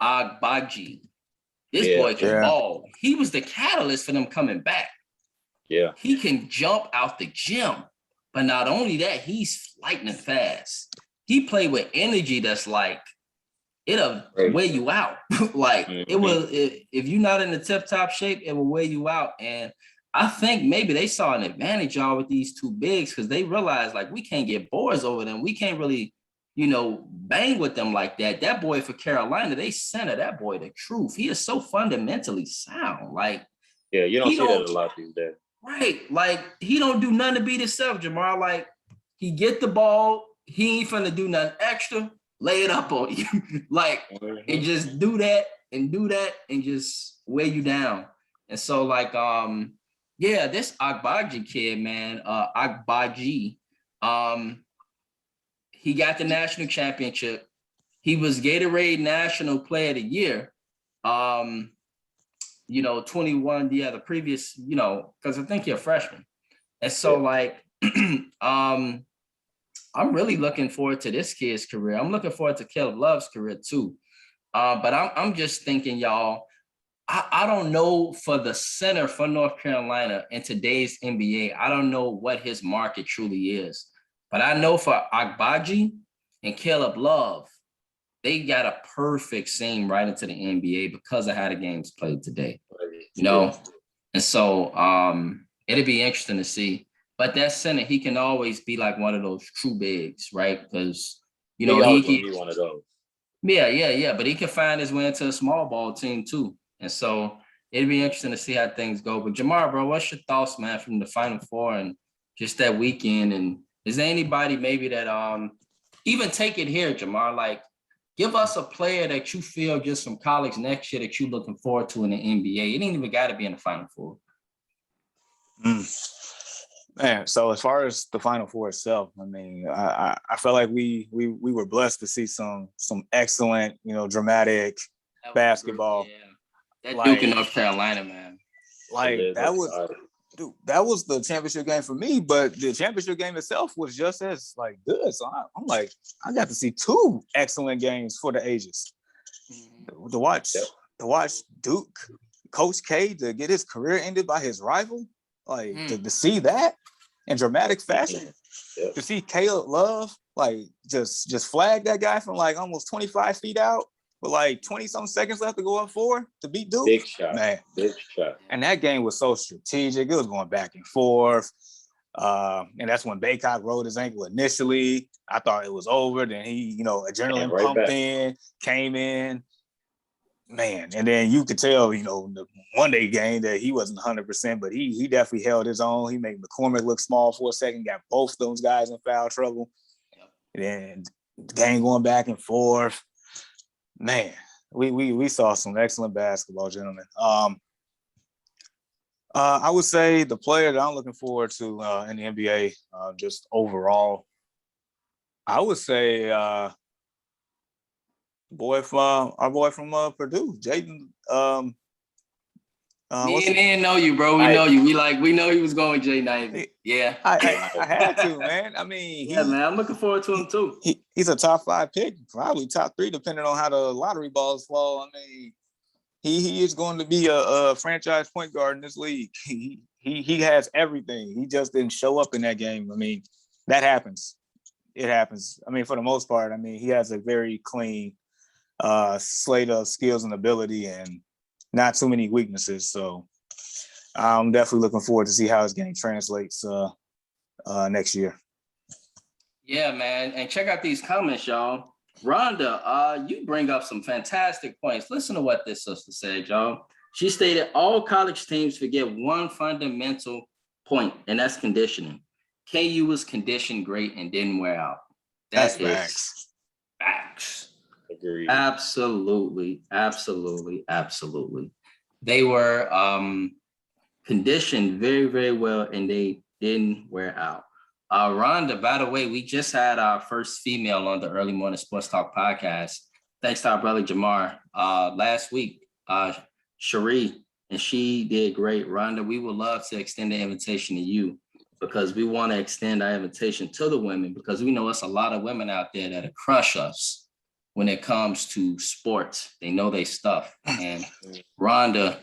Agbaji. This boy can ball. He was the catalyst for them coming back. Yeah. He can jump out the gym, but not only that, he's lightning fast. He played with energy that's like, it'll weigh you out. Like it will, if you're not in the tip-top shape, it will weigh you out. And I think maybe they saw an advantage, y'all, with these two bigs, because they realized like we can't get boards over them. We can't really, you know, bang with them like that. That boy for Carolina, they center that boy the truth. He is so fundamentally sound. Like, yeah, you don't see that a lot these days. Right. Like he don't do nothing to beat himself, Jamar. Like he get the ball, he ain't finna do nothing extra, lay it up on you. Like, and just do that and just weigh you down. And so like yeah, this Agbaji kid, man, Agbaji, he got the national championship. He was Gatorade National Player of the Year. You know, 21, the previous, you know, because I think you're a freshman. And so like, I'm really looking forward to this kid's career. I'm looking forward to Caleb Love's career too. But I'm just thinking, y'all, I don't know for the center for North Carolina in today's NBA, I don't know what his market truly is. But I know for Agbaji and Caleb Love, they got a perfect seam right into the NBA because of how the game's played today, you know? And so it'd be interesting to see. But that center, he can always be like one of those true bigs, right? Because, you know, he be one of those. Yeah. But he can find his way into a small ball team too. And so it'd be interesting to see how things go. But Jamar, bro, what's your thoughts, man, from the Final Four and just that weekend? And is there anybody maybe that even take it here, Jamar, like, give us a player that you feel just from college next year that you're looking forward to in the NBA. It ain't even got to be in the Final Four. Man, so as far as the Final Four itself, I mean, I felt like we were blessed to see some excellent, you know, dramatic basketball. That Duke in North Carolina, man. Like that was the championship game for me, but the championship game itself was just as like good. So I'm like, I got to see two excellent games for the ages. To watch Duke, Coach K, to get his career ended by his rival, like to see that in dramatic fashion, to see Caleb Love like just flag that guy from like almost 25 feet out with like 20-something seconds left to go up for to beat Duke. Big shot, man. Big shot. And that game was so strategic. It was going back and forth. And that's when Baycock rolled his ankle initially. I thought it was over. Then he, you know, adrenaline pumped in, came in. Man, and then you could tell, you know, the Monday game that he wasn't 100%, but he definitely held his own. He made McCormick look small for a second, got both those guys in foul trouble. And then the game going back and forth. Man, we saw some excellent basketball, gentlemen. I would say the player that I'm looking forward to in the NBA, just overall, I would say our boy from Purdue, Jaden. We didn't know you, bro. We know you. We know he was going Jay Knight. Yeah. I had to, man. I mean, man, I'm looking forward to him too. He's a top 5 pick, probably top 3, depending on how the lottery balls fall. I mean, he is going to be a franchise point guard in this league. He has everything. He just didn't show up in that game. I mean, that happens. It happens. I mean, for the most part, I mean, he has a very clean slate of skills and ability and not too many weaknesses. So I'm definitely looking forward to see how his game translates next year. Yeah, man. And check out these comments, y'all. Rhonda, you bring up some fantastic points. Listen to what this sister said, y'all. She stated all college teams forget one fundamental point, and that's conditioning. KU was conditioned great and didn't wear out. That's That is facts. facts. Agreed. Absolutely. They were conditioned very, very well, and they didn't wear out. Rhonda, by the way, we just had our first female on the Early Morning Sports Talk podcast. Thanks to our brother Jamar last week, Cherie, and she did great. Rhonda, we would love to extend the invitation to you because we want to extend our invitation to the women because we know it's a lot of women out there that crush us when it comes to sports. They know they stuff. And Rhonda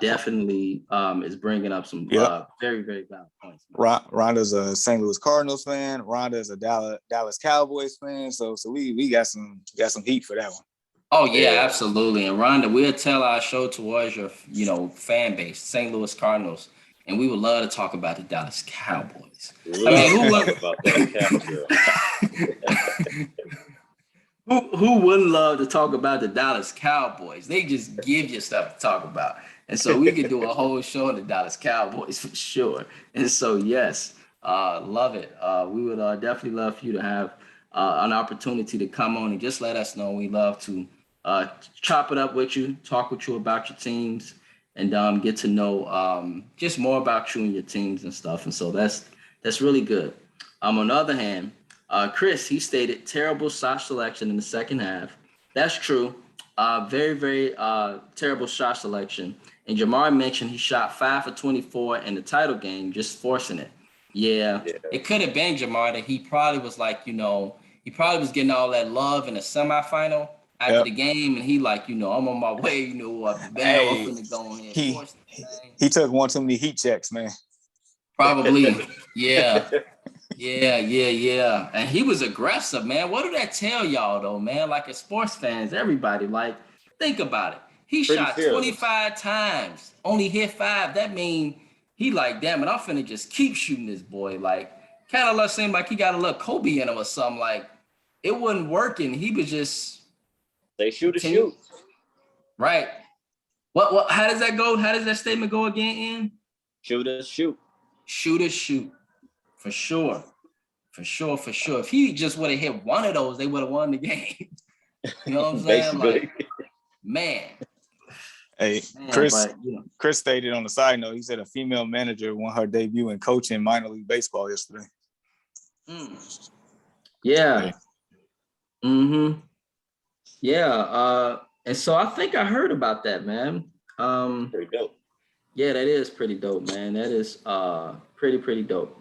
definitely is bringing up some very, very valid points. Rhonda's a St. Louis Cardinals fan. Rhonda's a Dallas Cowboys fan. So we got some heat for that one. Oh yeah, absolutely. And Rhonda, we'll tell our show towards your fan base, St. Louis Cardinals, and we would love to talk about the Dallas Cowboys. Who wouldn't love to talk about the Dallas Cowboys? They just give you stuff to talk about. And so we could do a whole show on the Dallas Cowboys for sure. And so, yes, love it. We would definitely love for you to have an opportunity to come on and just let us know. We love to chop it up with you, talk with you about your teams, and get to know just more about you and your teams and stuff. And so that's really good. On the other hand, Chris, he stated terrible shot selection in the second half. That's true. Very, very terrible shot selection. And Jamar mentioned he shot 5 for 24 in the title game, just forcing it. Yeah. It could have been Jamar that he probably was like, he probably was getting all that love in the semifinal after the game, and he like, I'm on my way, I'm gonna go in here. He took one too many heat checks, man. Probably. Yeah. And he was aggressive, man. What did that tell y'all though, man? Like as sports fans, everybody, like, think about it. He shot 25 times, only hit 5. That mean he like, damn it, I'm finna just keep shooting this boy. Like, kind of seemed like he got a little Kobe in him or something. Like, it wasn't working. He was just shoot. Right. What? How does that go? How does that statement go again, Ian? Shoot. Shoot. For sure. If he just would have hit one of those, they would have won the game. You know what I'm saying? Like, man. Hey, Chris stated on the side note, he said a female manager won her debut in coaching minor league baseball yesterday. Yeah. Mm-hmm. Yeah. And so I think I heard about that, man. Pretty dope. Yeah, that is pretty dope, man. That is pretty dope.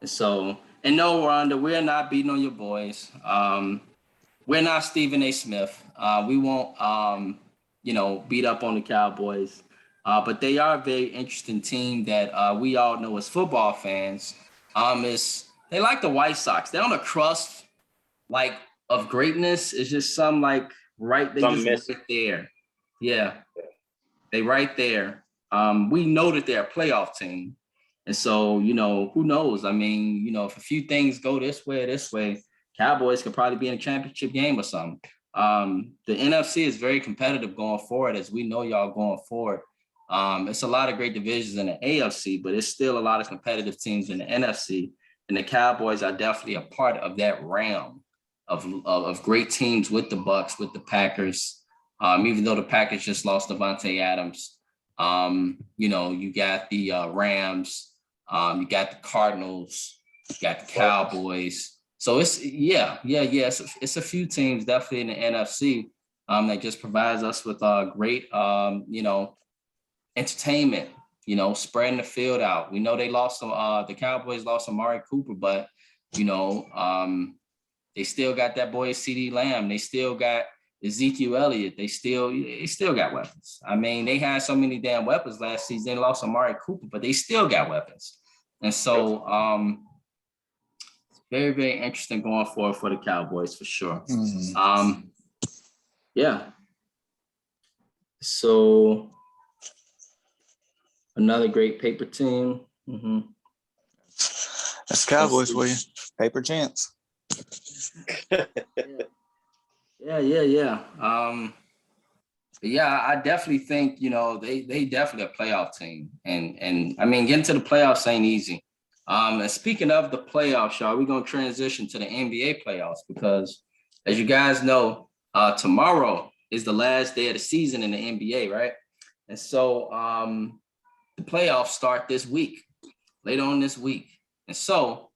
And so, and no, Rhonda, we're not beating on your boys. We're not Stephen A. Smith. We won't, beat up on the Cowboys. But they are a very interesting team that we all know as football fans. They like the White Sox. They're on a crust like of greatness. It's just some like they just right there. Yeah, they right there. We know that they're a playoff team. And so, who knows? I mean, if a few things go this way, Cowboys could probably be in a championship game or something. The NFC is very competitive going forward, as we know y'all going forward. It's a lot of great divisions in the AFC, but it's still a lot of competitive teams in the NFC. And the Cowboys are definitely a part of that realm of great teams with the Bucs, with the Packers. Even though the Packers just lost Devontae Adams, you got the Rams. You got the Cardinals, you got the Cowboys. So it's it's a few teams definitely in the NFC that just provides us with great entertainment. Spreading the field out. We know they lost some. The Cowboys lost Amari Cooper, but they still got that boy CeeDee Lamb. They still got Ezekiel Elliott. They still got weapons. I mean, they had so many damn weapons last season. They lost Amari Cooper, but they still got weapons. And so very, very interesting going forward for the Cowboys for sure. Mm-hmm. Yeah. So another great paper team. Mm-hmm. That's Cowboys for you. Paper champs. Yeah. Yeah, I definitely think, they definitely a playoff team. And I mean, getting to the playoffs ain't easy. And speaking of the playoffs, y'all, we're gonna transition to the NBA playoffs because as you guys know, tomorrow is the last day of the season in the NBA, right? And so the playoffs start this week, later on this week. And so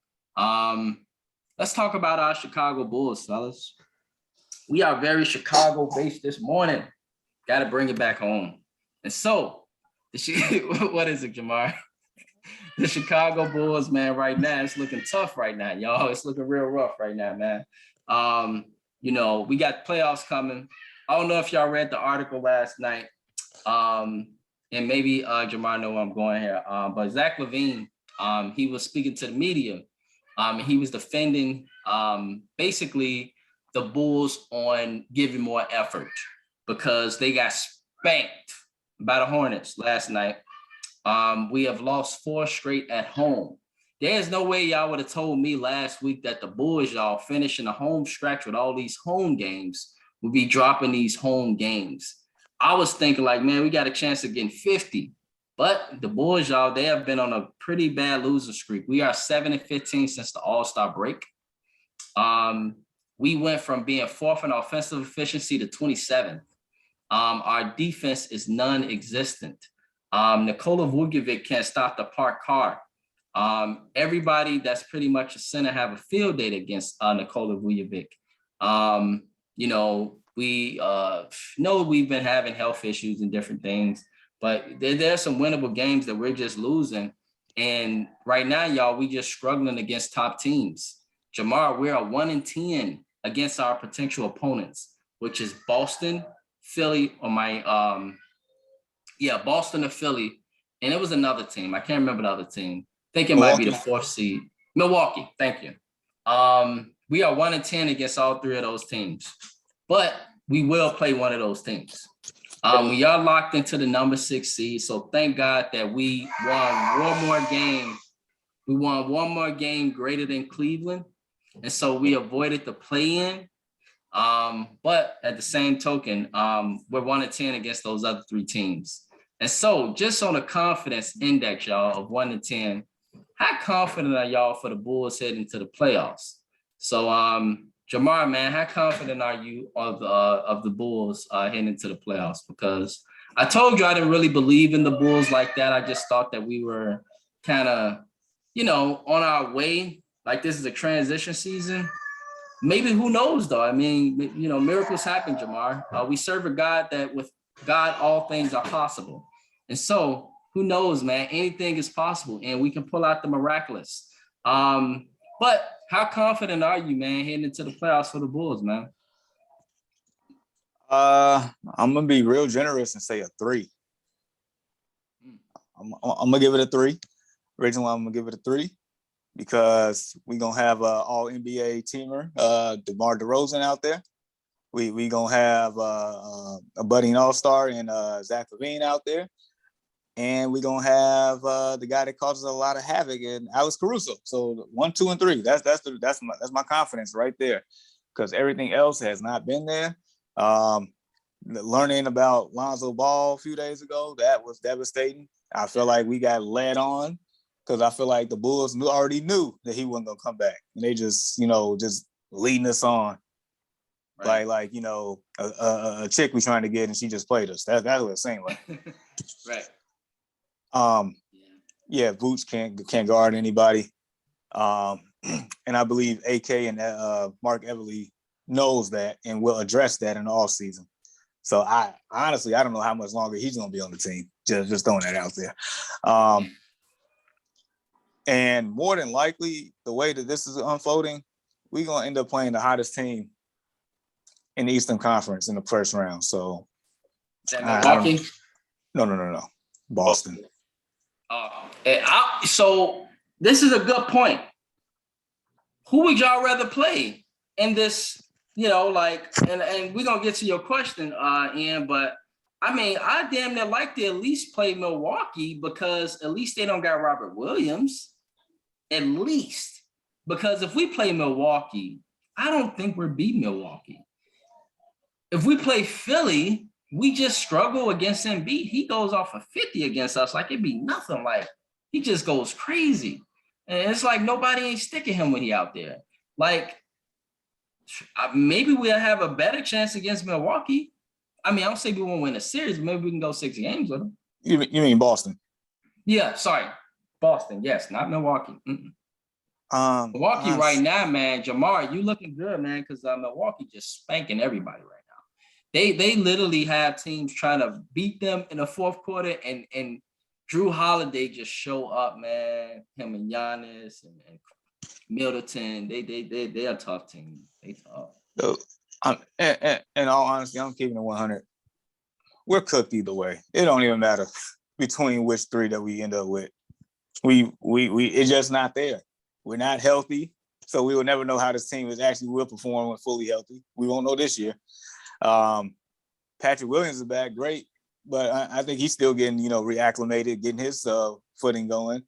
let's talk about our Chicago Bulls, fellas. We are very Chicago based this morning. Got to bring it back home. And so, what is it, Jamar? The Chicago Bulls, man, right now, it's looking tough right now, y'all. It's looking real rough right now, man. We got playoffs coming. I don't know if y'all read the article last night. And maybe Jamar know where I'm going here. But Zach LaVine, he was speaking to the media. He was defending basically the Bulls on giving more effort because they got spanked by the Hornets last night. We have lost 4 straight at home. There's no way y'all would have told me last week that the Bulls, y'all, finishing the home stretch with all these home games would be dropping these home games. I was thinking like, man, we got a chance of getting 50. But the Bulls, y'all, they have been on a pretty bad losing streak. We are 7-15 since the All-Star break. We went from being 4th in offensive efficiency to 27th. Our defense is non-existent. Nikola Vucevic can't stop the parked car. Everybody that's pretty much a center have a field day against Nikola Vucevic. We know we've been having health issues and different things, but there's some winnable games that we're just losing. And right now, y'all, we just struggling against top teams. Jamar, we're a 1-10 against our potential opponents, which is Boston, Philly, Boston or Philly. And it was another team. I can't remember the other team. I think it might be the 4th seed. Milwaukee, thank you. We are 1-10 against all 3 of those teams, but we will play one of those teams. We are locked into the number 6 seed, so thank God that we won one more game. We won one more game greater than Cleveland, and so we avoided the play-in. But at the same token, we're 1-10 against those other 3 teams. And so just on a confidence index, y'all, of 1-10, how confident are y'all for the Bulls heading to the playoffs? So, Jamar, man, how confident are you of the Bulls heading into the playoffs? Because I told you I didn't really believe in the Bulls like that. I just thought that we were kind of, on our way. Like this is a transition season. Maybe, who knows, though? I mean, miracles happen, Jamar. We serve a God that with God, all things are possible. And so who knows, man, anything is possible and we can pull out the miraculous. But how confident are you, man, heading into the playoffs for the Bulls, man? I'm gonna be real generous and say a 3. I'm gonna give it a 3. Reason why I'm gonna give it a 3 because we're gonna have an all NBA teamer, DeMar DeRozan out there. We gonna have a budding all-star in Zach LaVine out there. And we're gonna have the guy that causes a lot of havoc in Alex Caruso. So 1, 2, and 3. That's my confidence right there, because everything else has not been there. Learning about Lonzo Ball a few days ago, that was devastating. I feel like we got led on because I feel like the Bulls already knew that he wasn't gonna come back, and they just just leading us on. Right. Like a chick we trying to get and she just played us. That's what it seemed like. Right. Vooch can't guard anybody. And I believe AK and Mark Everly knows that and will address that in the off season. So I don't know how much longer he's gonna be on the team. Just throwing that out there. And more than likely, the way that this is unfolding, we're gonna end up playing the hottest team in the Eastern Conference in the first round. So Milwaukee? No. Boston. So this is a good point. Who would y'all rather play in this? And we're gonna get to your question, Ian, but I mean, I damn near like to at least play Milwaukee because at least they don't got Robert Williams. At least. Because if we play Milwaukee, I don't think we're beating Milwaukee. if we play Philly, we just struggle against Embiid. He goes off of 50 against us like it'd be nothing. Like he just goes crazy. And it's like nobody ain't sticking him when he out there. Like maybe we'll have a better chance against Milwaukee. I mean, I don't say we won't win a series, but maybe we can go 6 games with them. You mean Boston? Yeah, sorry. Boston, yes, not Milwaukee. Milwaukee right now, man, Jamar, you looking good, man, because Milwaukee just spanking everybody right now. They literally have teams trying to beat them in the fourth quarter, and Drew Holiday just show up, man. Him and Giannis and Middleton, they a tough team. They tough. So, in all honesty, I'm keeping it 100. We're cooked either way. It don't even matter between which three that we end up with. We it's just not there. We're not healthy, so we will never know how this team will perform when fully healthy. We won't know this year. Patrick Williams is back, great, but I think he's still getting reacclimated, getting his footing going.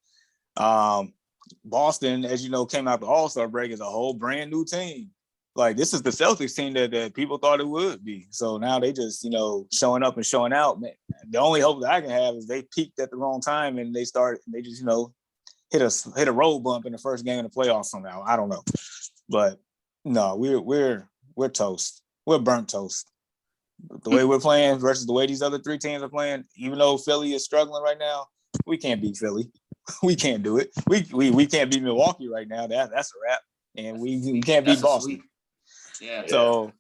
Boston, as you know, came out the All-Star break as a whole brand new team. Like this is the Celtics team that people thought it would be. So now they just showing up and showing out. Man, the only hope that I can have is they peaked at the wrong time and they just hit a road bump in the first game of the playoffs somehow. I don't know, but no, we're toast. We're burnt toast. The way we're playing versus the way these other three teams are playing, even though Philly is struggling right now, we can't beat Philly. We can't do it. We can't beat Milwaukee right now. That's a wrap. And we can't beat Boston. Yeah. So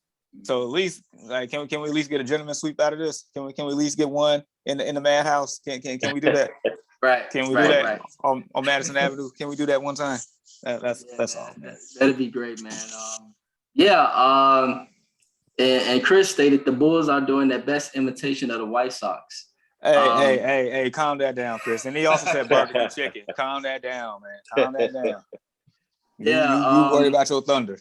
at least can we at least get a gentleman's sweep out of this? Can we at least get one in the madhouse? Can we do that? Right. Can we do that on Madison Avenue? Can we do that one time? That's all. Man. That'd be great, man. And Chris stated the Bulls are doing their best imitation of the White Sox. Hey, calm that down, Chris. And he also said barbecue chicken. Calm that down, man. Calm that down. You worry about your Thunder.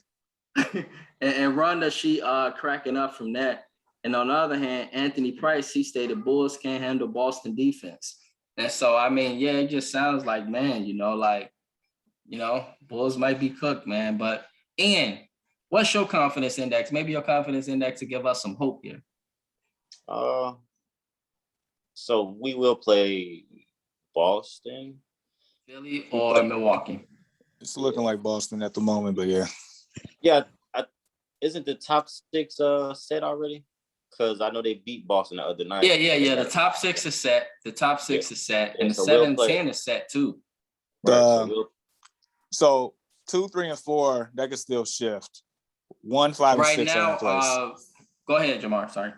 and Rhonda, she cracking up from that. And on the other hand, Anthony Price, he stated Bulls can't handle Boston defense. And so, I mean, yeah, it just sounds like, man, Bulls might be cooked, man. But Ian, what's your confidence index? Maybe your confidence index to give us some hope here. So we will play Boston, Philly, or Milwaukee. It's looking like Boston at the moment, but yeah. Yeah, isn't the top 6 set already? Because I know they beat Boston the other night. Yeah. The top 6 is set. The top 6 is set, and the 7-10 is set too. So 2, 3, and 4 that could still shift. 1, 5, and 6 right now, are in place. Go ahead, Jamar. Sorry.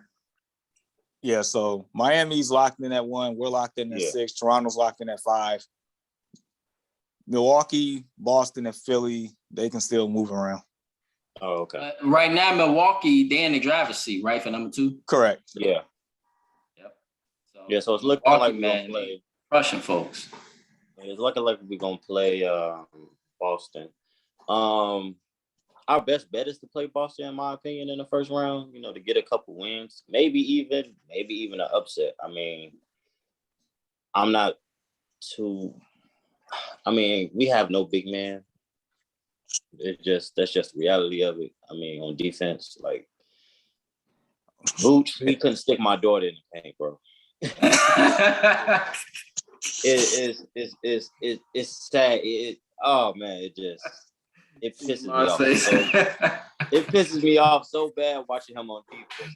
Yeah, so Miami's locked in at 1. We're locked in at 6. Toronto's locked in at 5. Milwaukee, Boston, and Philly, they can still move around. Oh, okay. Right now, Milwaukee, they're in the driver's seat, right, for number 2? Correct. Yeah. Yep. So it's looking like we're going to play Russian folks. It's looking like we're going to play Boston. Our best bet is to play Boston, in my opinion, in the first round, to get a couple wins, maybe even an upset. I mean, we have no big man. That's just the reality of it. I mean, on defense, like Vooch, he couldn't stick my daughter in the paint, bro. It's sad. Oh man, it pisses me off. It pisses me off so bad watching him on defense.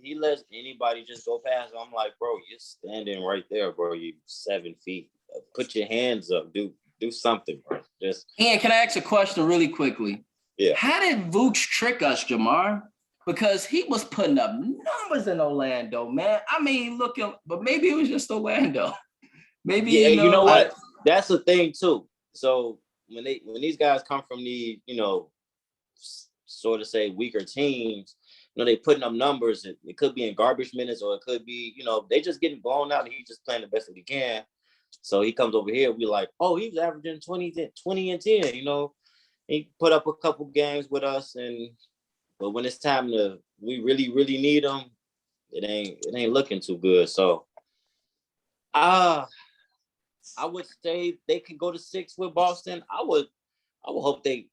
He lets anybody just go past him. I'm like, bro, you're standing right there, bro. You 7 feet. Put your hands up, dude. Do something, bro. Ian, can I ask a question really quickly? Yeah. How did Vooch trick us, Jamar? Because he was putting up numbers in Orlando, man. I mean, but maybe it was just Orlando. Maybe you know what? That's the thing too. So when these guys come from the sort of say weaker teams, they putting up numbers. It could be in garbage minutes, or it could be they just getting blown out, and he's just playing the best that he can. So he comes over here, we like, oh, he was averaging 20 and 10, He put up a couple games with us, but when it's time we really, really need him, it ain't looking too good. So I would say they could go to 6 with Boston. I would hope they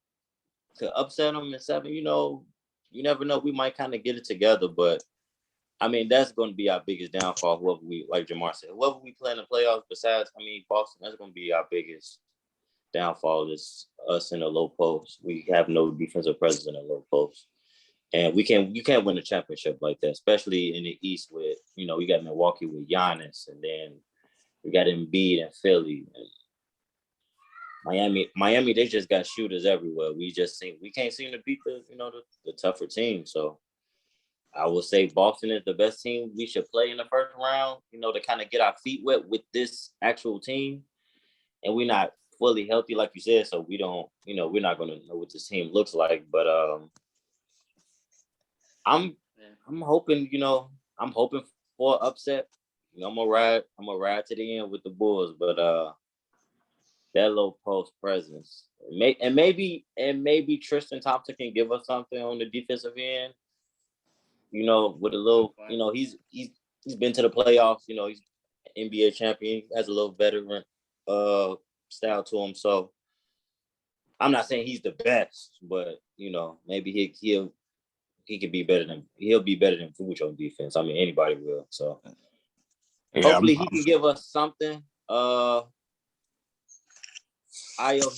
could upset them in 7, you never know. We might kind of get it together, but I mean, that's going to be our biggest downfall. Whoever we, like Jamar said, whoever we play in the playoffs, besides, I mean, Boston, that's going to be our biggest downfall. Is us in the low post. We have no defensive presence in the low post, and you can't win a championship like that, especially in the East with, you know, we got Milwaukee with Giannis, and then we got Embiid and Philly. And Miami, they just got shooters everywhere. We can't seem to beat the tougher team. So I will say Boston is the best team we should play in the first round, you know, to kind of get our feet wet with this actual team. And we're not fully healthy, like you said, so we don't, you know, we're not going to know what this team looks like. But I'm hoping, I'm hoping for an upset. You know, I'm gonna ride to the end with the Bulls, but that low post presence. And maybe Tristan Thompson can give us something on the defensive end. You know, with a little, you know, he's been to the playoffs. You know, he's NBA champion. He has a little veteran style to him. So I'm not saying he's the best, but you know, maybe he'll be better than Vooch on defense. I mean, anybody will. So hopefully he can give us something. Ayo,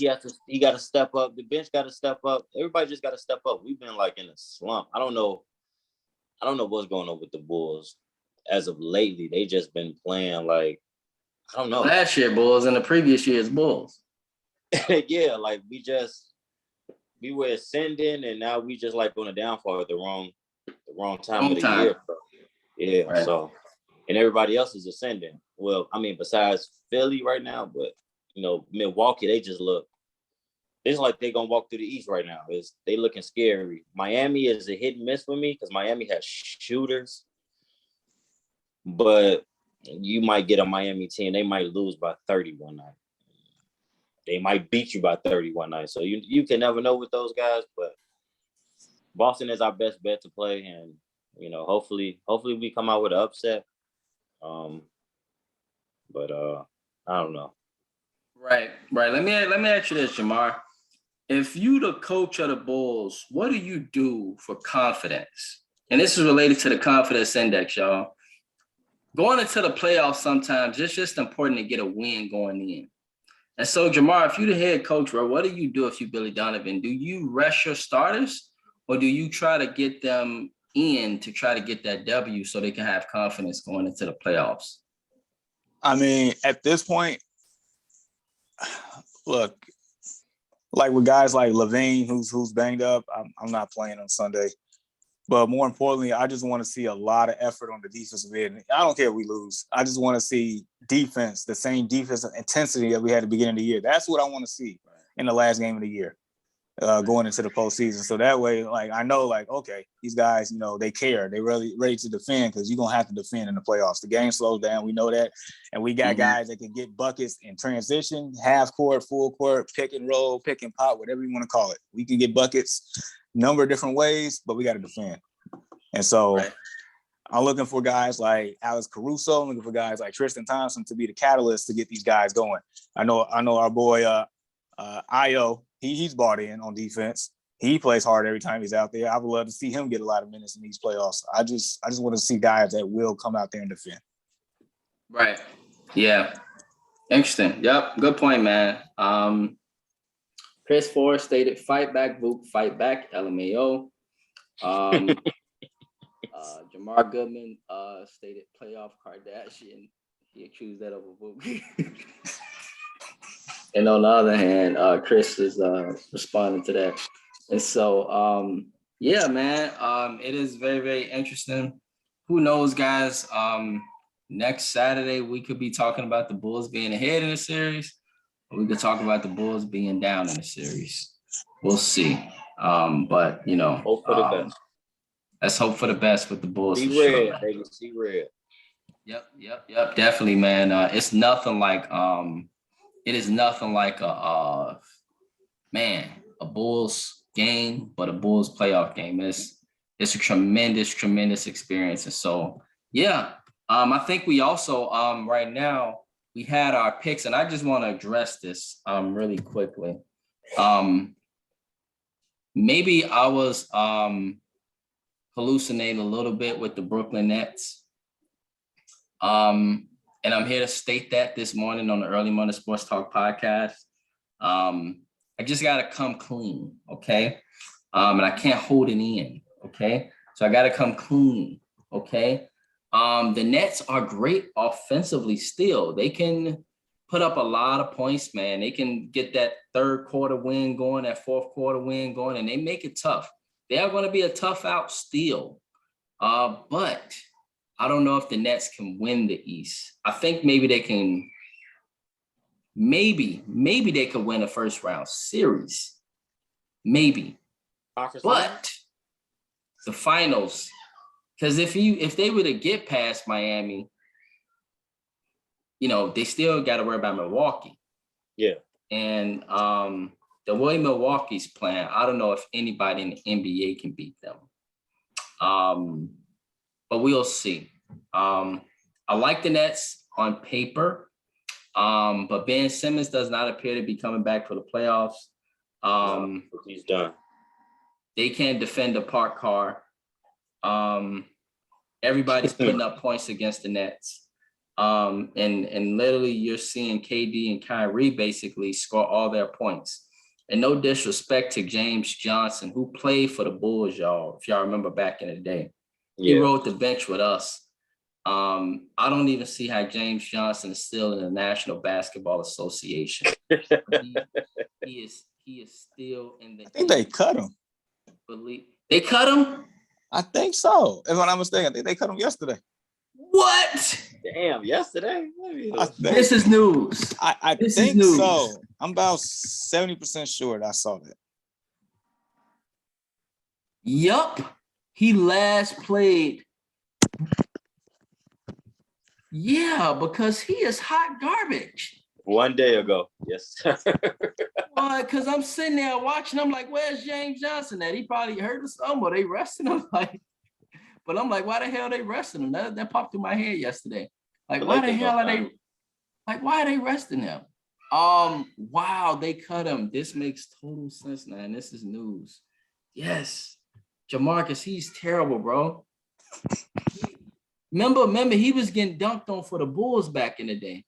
he got to step up. The bench got to step up. Everybody just got to step up. We've been like in a slump. I don't know what's going on with the Bulls as of lately. They just been playing like, I don't know. Last year Bulls and the previous year's Bulls. Yeah, like we were ascending, and now we just like on a downfall at the wrong time of the year. Yeah, right. So, and everybody else is ascending. Well, I mean, besides Philly right now, but you know, Milwaukee, it's like they're gonna walk through the East right now. They looking scary. Miami is a hit and miss for me because Miami has shooters, but you might get a Miami team, they might lose by 30 one night. They might beat you by 30 one night. So you can never know with those guys, but Boston is our best bet to play, and you know, hopefully we come out with an upset. But I don't know. Right. Let me ask you this, Jamar. If you the coach of the Bulls, what do you do for confidence? And this is related to the confidence index, y'all. Going into the playoffs sometimes, it's just important to get a win going in. And so, Jamar, if you're the head coach, bro, what do you do if you Billy Donovan? Do you rest your starters, or do you try to get them in to try to get that W so they can have confidence going into the playoffs? I mean, at this point, look, like with guys like Levine, who's banged up, I'm not playing on Sunday. But more importantly, I just want to see a lot of effort on the defensive end. I don't care if we lose. I just want to see defense, the same defensive intensity that we had at the beginning of the year. That's what I want to see in the last game of the year, going into the postseason. So that way, like, I know, like, okay, these guys, you know, they care. They're really ready to defend because you're going to have to defend in the playoffs. The game slows down. We know that. And we got guys that can get buckets in transition, half court, full court, pick and roll, pick and pop, whatever you want to call it. We can get buckets number of different ways, but we got to defend. And so I'm looking for guys like Alex Caruso. I'm looking for guys like Tristan Thompson to be the catalyst to get these guys going. I know our boy Ayo, he's bought in on defense. He plays hard every time he's out there. I would love to see him get a lot of minutes in these playoffs. I just want to see guys that will come out there and defend. Right. Yeah. Interesting. Yep. Good point, man. Chris Forrest stated, "Fight back, Vooch. Fight back, LMAO." Jamar Goodman stated, "Playoff Kardashian." He accused that of a Vooch. And on the other hand, Chris is responding to that. And so, yeah, man, it is very, very interesting. Who knows, guys? Next Saturday, we could be talking about the Bulls being ahead in the series. We could talk about the Bulls being down in the series. We'll see. But, you know, hope for the best. Let's hope for the best with the Bulls. See red, baby. See red. Yep. Definitely, man. It's nothing like it is nothing like a Bulls game, but a Bulls playoff game. It's a tremendous experience. And so, yeah, I think we also right now we had our picks, and I just want to address this really quickly. Maybe I was hallucinating a little bit with the Brooklyn Nets. And I'm here to state that this morning on the Early Morning Sports Talk podcast. I just got to come clean, okay? And I can't hold it in, okay? So I got to come clean, okay? The Nets are great offensively still. They can put up a lot of points, man. They can get that third quarter win going, that fourth quarter win going, and they make it tough. They are going to be a tough out still. But I don't know if the Nets can win the East. I think maybe they can, maybe they could win a first round series. Maybe. But the finals, because if they were to get past Miami, they still got to worry about Milwaukee. Yeah. And the way Milwaukee's playing, I don't know if anybody in the NBA can beat them. But we'll see. I like the Nets on paper, but Ben Simmons does not appear to be coming back for the playoffs. He's done. They can't defend the park car. Everybody's putting up points against the Nets. And literally you're seeing KD and Kyrie basically score all their points. And no disrespect to James Johnson, who played for the Bulls, y'all, if y'all remember back in the day. Yeah. He rode the bench with us. I don't even see how James Johnson is still in the National Basketball Association. he is still in the. I think they cut him. They cut him? I think so. If I'm not mistaken, I think they cut him yesterday. What? Damn, yesterday? This is news. I think news. So. I'm about 70% sure that I saw that. Yup. He last played. Yeah, because he is hot garbage. 1 day ago. Yes. Because I'm sitting there watching. I'm like, where's James Johnson at? He probably hurt or something, or they resting him. But I'm like, why the hell are they resting him? That popped through my head yesterday. Like, why the hell are they? Like, why are they resting him? Wow, they cut him. This makes total sense, man. This is news. Yes. Jamarcus, he's terrible, bro. Remember, he was getting dunked on for the Bulls back in the day.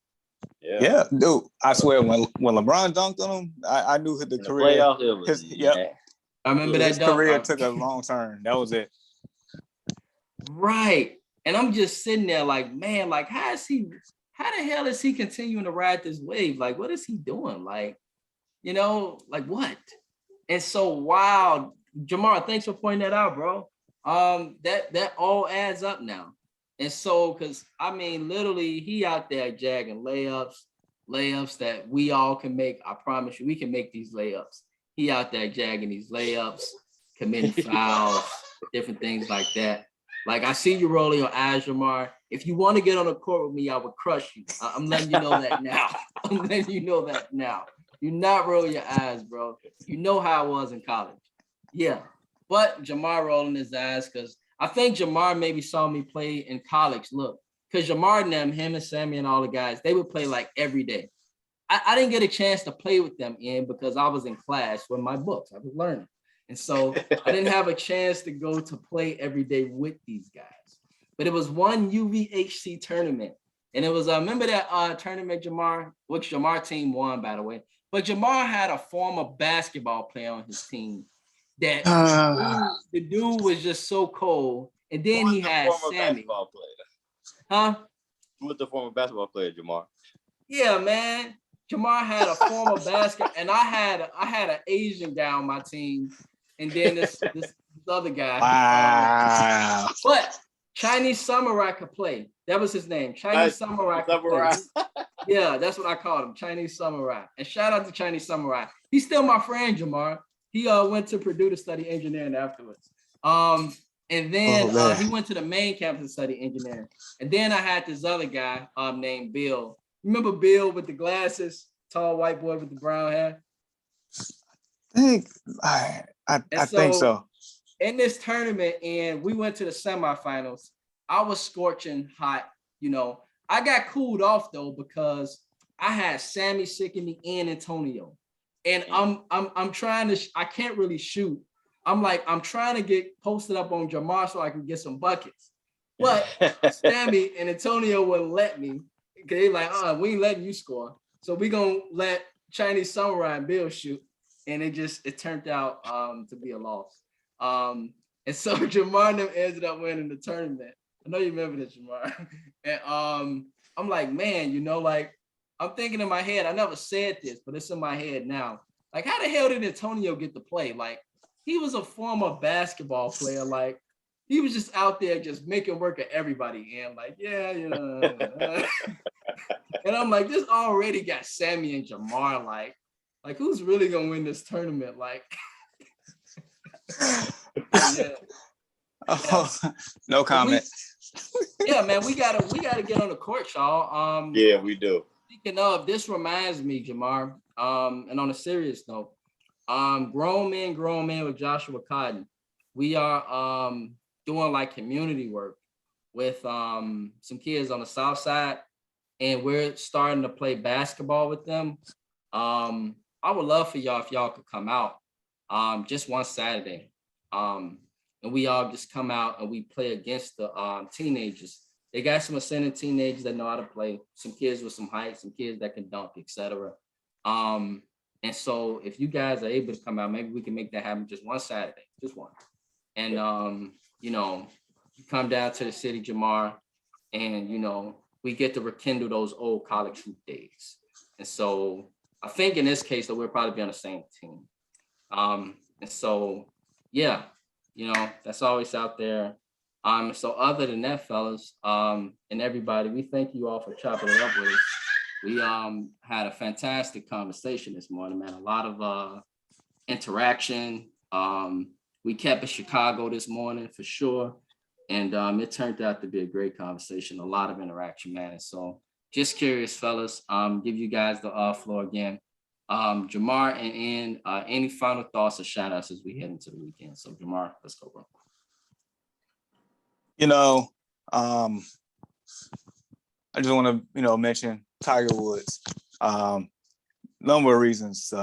Yeah, dude. I swear, when LeBron dunked on him, I knew the career. I remember that dunk. His career took a long turn. That was it. Right. And I'm just sitting there like, man, like, how the hell is he continuing to ride this wave? Like, what is he doing? Like, like what? And so, wow, Jamar, thanks for pointing that out, bro. That all adds up now. And so, because literally he out there jagging layups that we all can make. I promise you, we can make these layups. He out there jagging these layups, committing fouls, different things like that. Like, I see you rolling your eyes, Jamar. If you want to get on the court with me, I would crush you. I'm letting you know that now. I'm letting you know that now. Do not roll your eyes, bro. You know how I was in college. Yeah. But Jamar rolling his eyes because I think Jamar maybe saw me play in college. Look, because Jamar and them, him and Sammy and all the guys, they would play like every day. I didn't get a chance to play with them because I was in class with my books. I was learning. And so I didn't have a chance to go to play every day with these guys. But it was one UVHC tournament. And it was, remember that tournament, Jamar, which Jamar team won, by the way. But Jamar had a former basketball player on his team that the dude was just so cold. And then he had Sammy. Huh? Who was the former basketball player, Jamar? Yeah, man. Jamar had a former and I had an Asian guy on my team. And then this other guy. Wow. But Chinese Samurai could play. That was his name. Chinese Samurai could play. Yeah, that's what I called him, Chinese Samurai. And shout out to Chinese Samurai. He's still my friend, Jamar. He went to Purdue to study engineering afterwards. And then he went to the main campus to study engineering. And then I had this other guy named Bill. Remember Bill with the glasses, tall white boy with the brown hair? I think so. In this tournament, and we went to the semifinals, I was scorching hot. I got cooled off though because I had Sammy Sickany and Antonio, and I'm trying to. I can't really shoot, I'm trying to get posted up on Jamar so I can get some buckets. But Sammy and Antonio wouldn't let me. They like, we ain't letting you score. So we gonna let Chinese Samurai and Bill shoot. And it turned out to be a loss. And so Jamar and them ended up winning the tournament. I know you remember this, Jamar. And I'm like, man, like I'm thinking in my head, I never said this, but it's in my head now. Like, how the hell did Antonio get to play? Like, he was a former basketball player. Like, he was just out there just making work of everybody. And like, and I'm like, this already got Sammy and Jamar. Like who's really gonna win this tournament? Like, yeah. Oh, no comment. Man, we gotta get on the court, y'all. Yeah, we do. Speaking of, this reminds me, Jamar. And on a serious note, grown men with Joshua Cotton. We are doing like community work with some kids on the south side, and we're starting to play basketball with them. I would love for y'all if y'all could come out just one Saturday. And we all just come out and we play against the teenagers. They got some ascending teenagers that know how to play, some kids with some height, some kids that can dunk, etc. And so if you guys are able to come out, maybe we can make that happen just one Saturday, just one. And you come down to the city, Jamar, and we get to rekindle those old college hoop days. And so I think in this case that we'll probably be on the same team. And so, yeah, that's always out there. So other than that, fellas, and everybody, we thank you all for chopping it up with us. We had a fantastic conversation this morning, man. A lot of interaction. We kept in Chicago this morning for sure. And it turned out to be a great conversation, a lot of interaction, man. And so just curious, fellas, give you guys the floor again. Jamar and any final thoughts or shout outs as we head into the weekend? So Jamar, let's go, bro. I just want to, mention Tiger Woods. Number of reasons.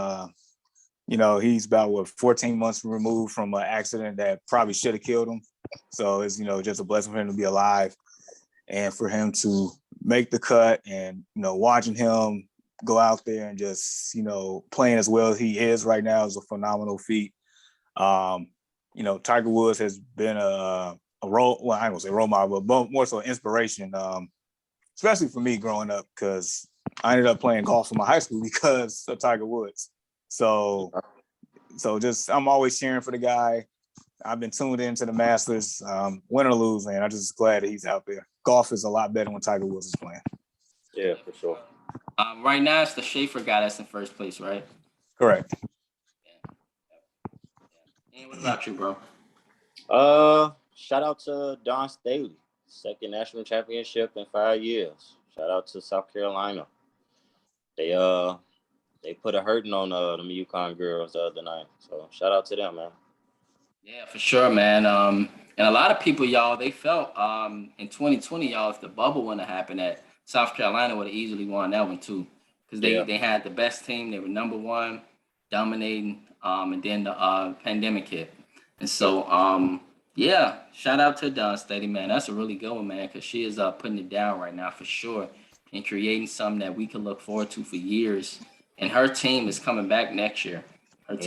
He's about 14 months removed from an accident that probably should have killed him. So it's, just a blessing for him to be alive and for him to make the cut and, watching him go out there and just, playing as well as he is right now is a phenomenal feat. Tiger Woods has been a role, well, I ain't gonna say role model, but more so inspiration, especially for me growing up, because I ended up playing golf in my high school because of Tiger Woods. So just, I'm always cheering for the guy. I've been tuned into the Masters, win or lose, man. I'm just glad that he's out there. Golf is a lot better when Tiger Woods is playing. Yeah, for sure. Right now, it's the Schaefer guy that's in first place, right? Correct. And what about you, bro? Shout out to Don Staley, second national championship in 5 years. Shout out to South Carolina. They put a hurting on them UConn girls the other night. So shout out to them, man. Yeah, for sure, man. And a lot of people, y'all, they felt in 2020, y'all, if the bubble wouldn't have happened, that South Carolina would have easily won that one too, because they had the best team. They were number one, dominating, and then the pandemic hit. And so, shout out to Don Staley, man. That's a really good one, man, because she is putting it down right now for sure and creating something that we can look forward to for years. And her team is coming back next year. And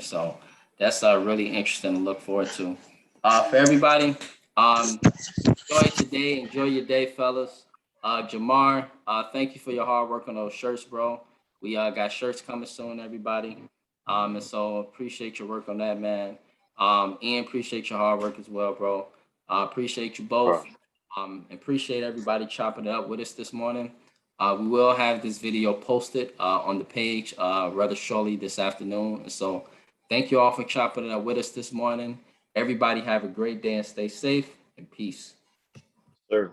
so that's really interesting to look forward to. For everybody, enjoy today. Enjoy your day, fellas. Jamar, thank you for your hard work on those shirts, bro. We got shirts coming soon, everybody. And so appreciate your work on that, man. Ian, appreciate your hard work as well, bro. Appreciate you both. Appreciate everybody chopping it up with us this morning. We will have this video posted on the page rather shortly this afternoon. And so thank you all for chopping it up with us this morning. Everybody have a great day and stay safe and peace. Sir.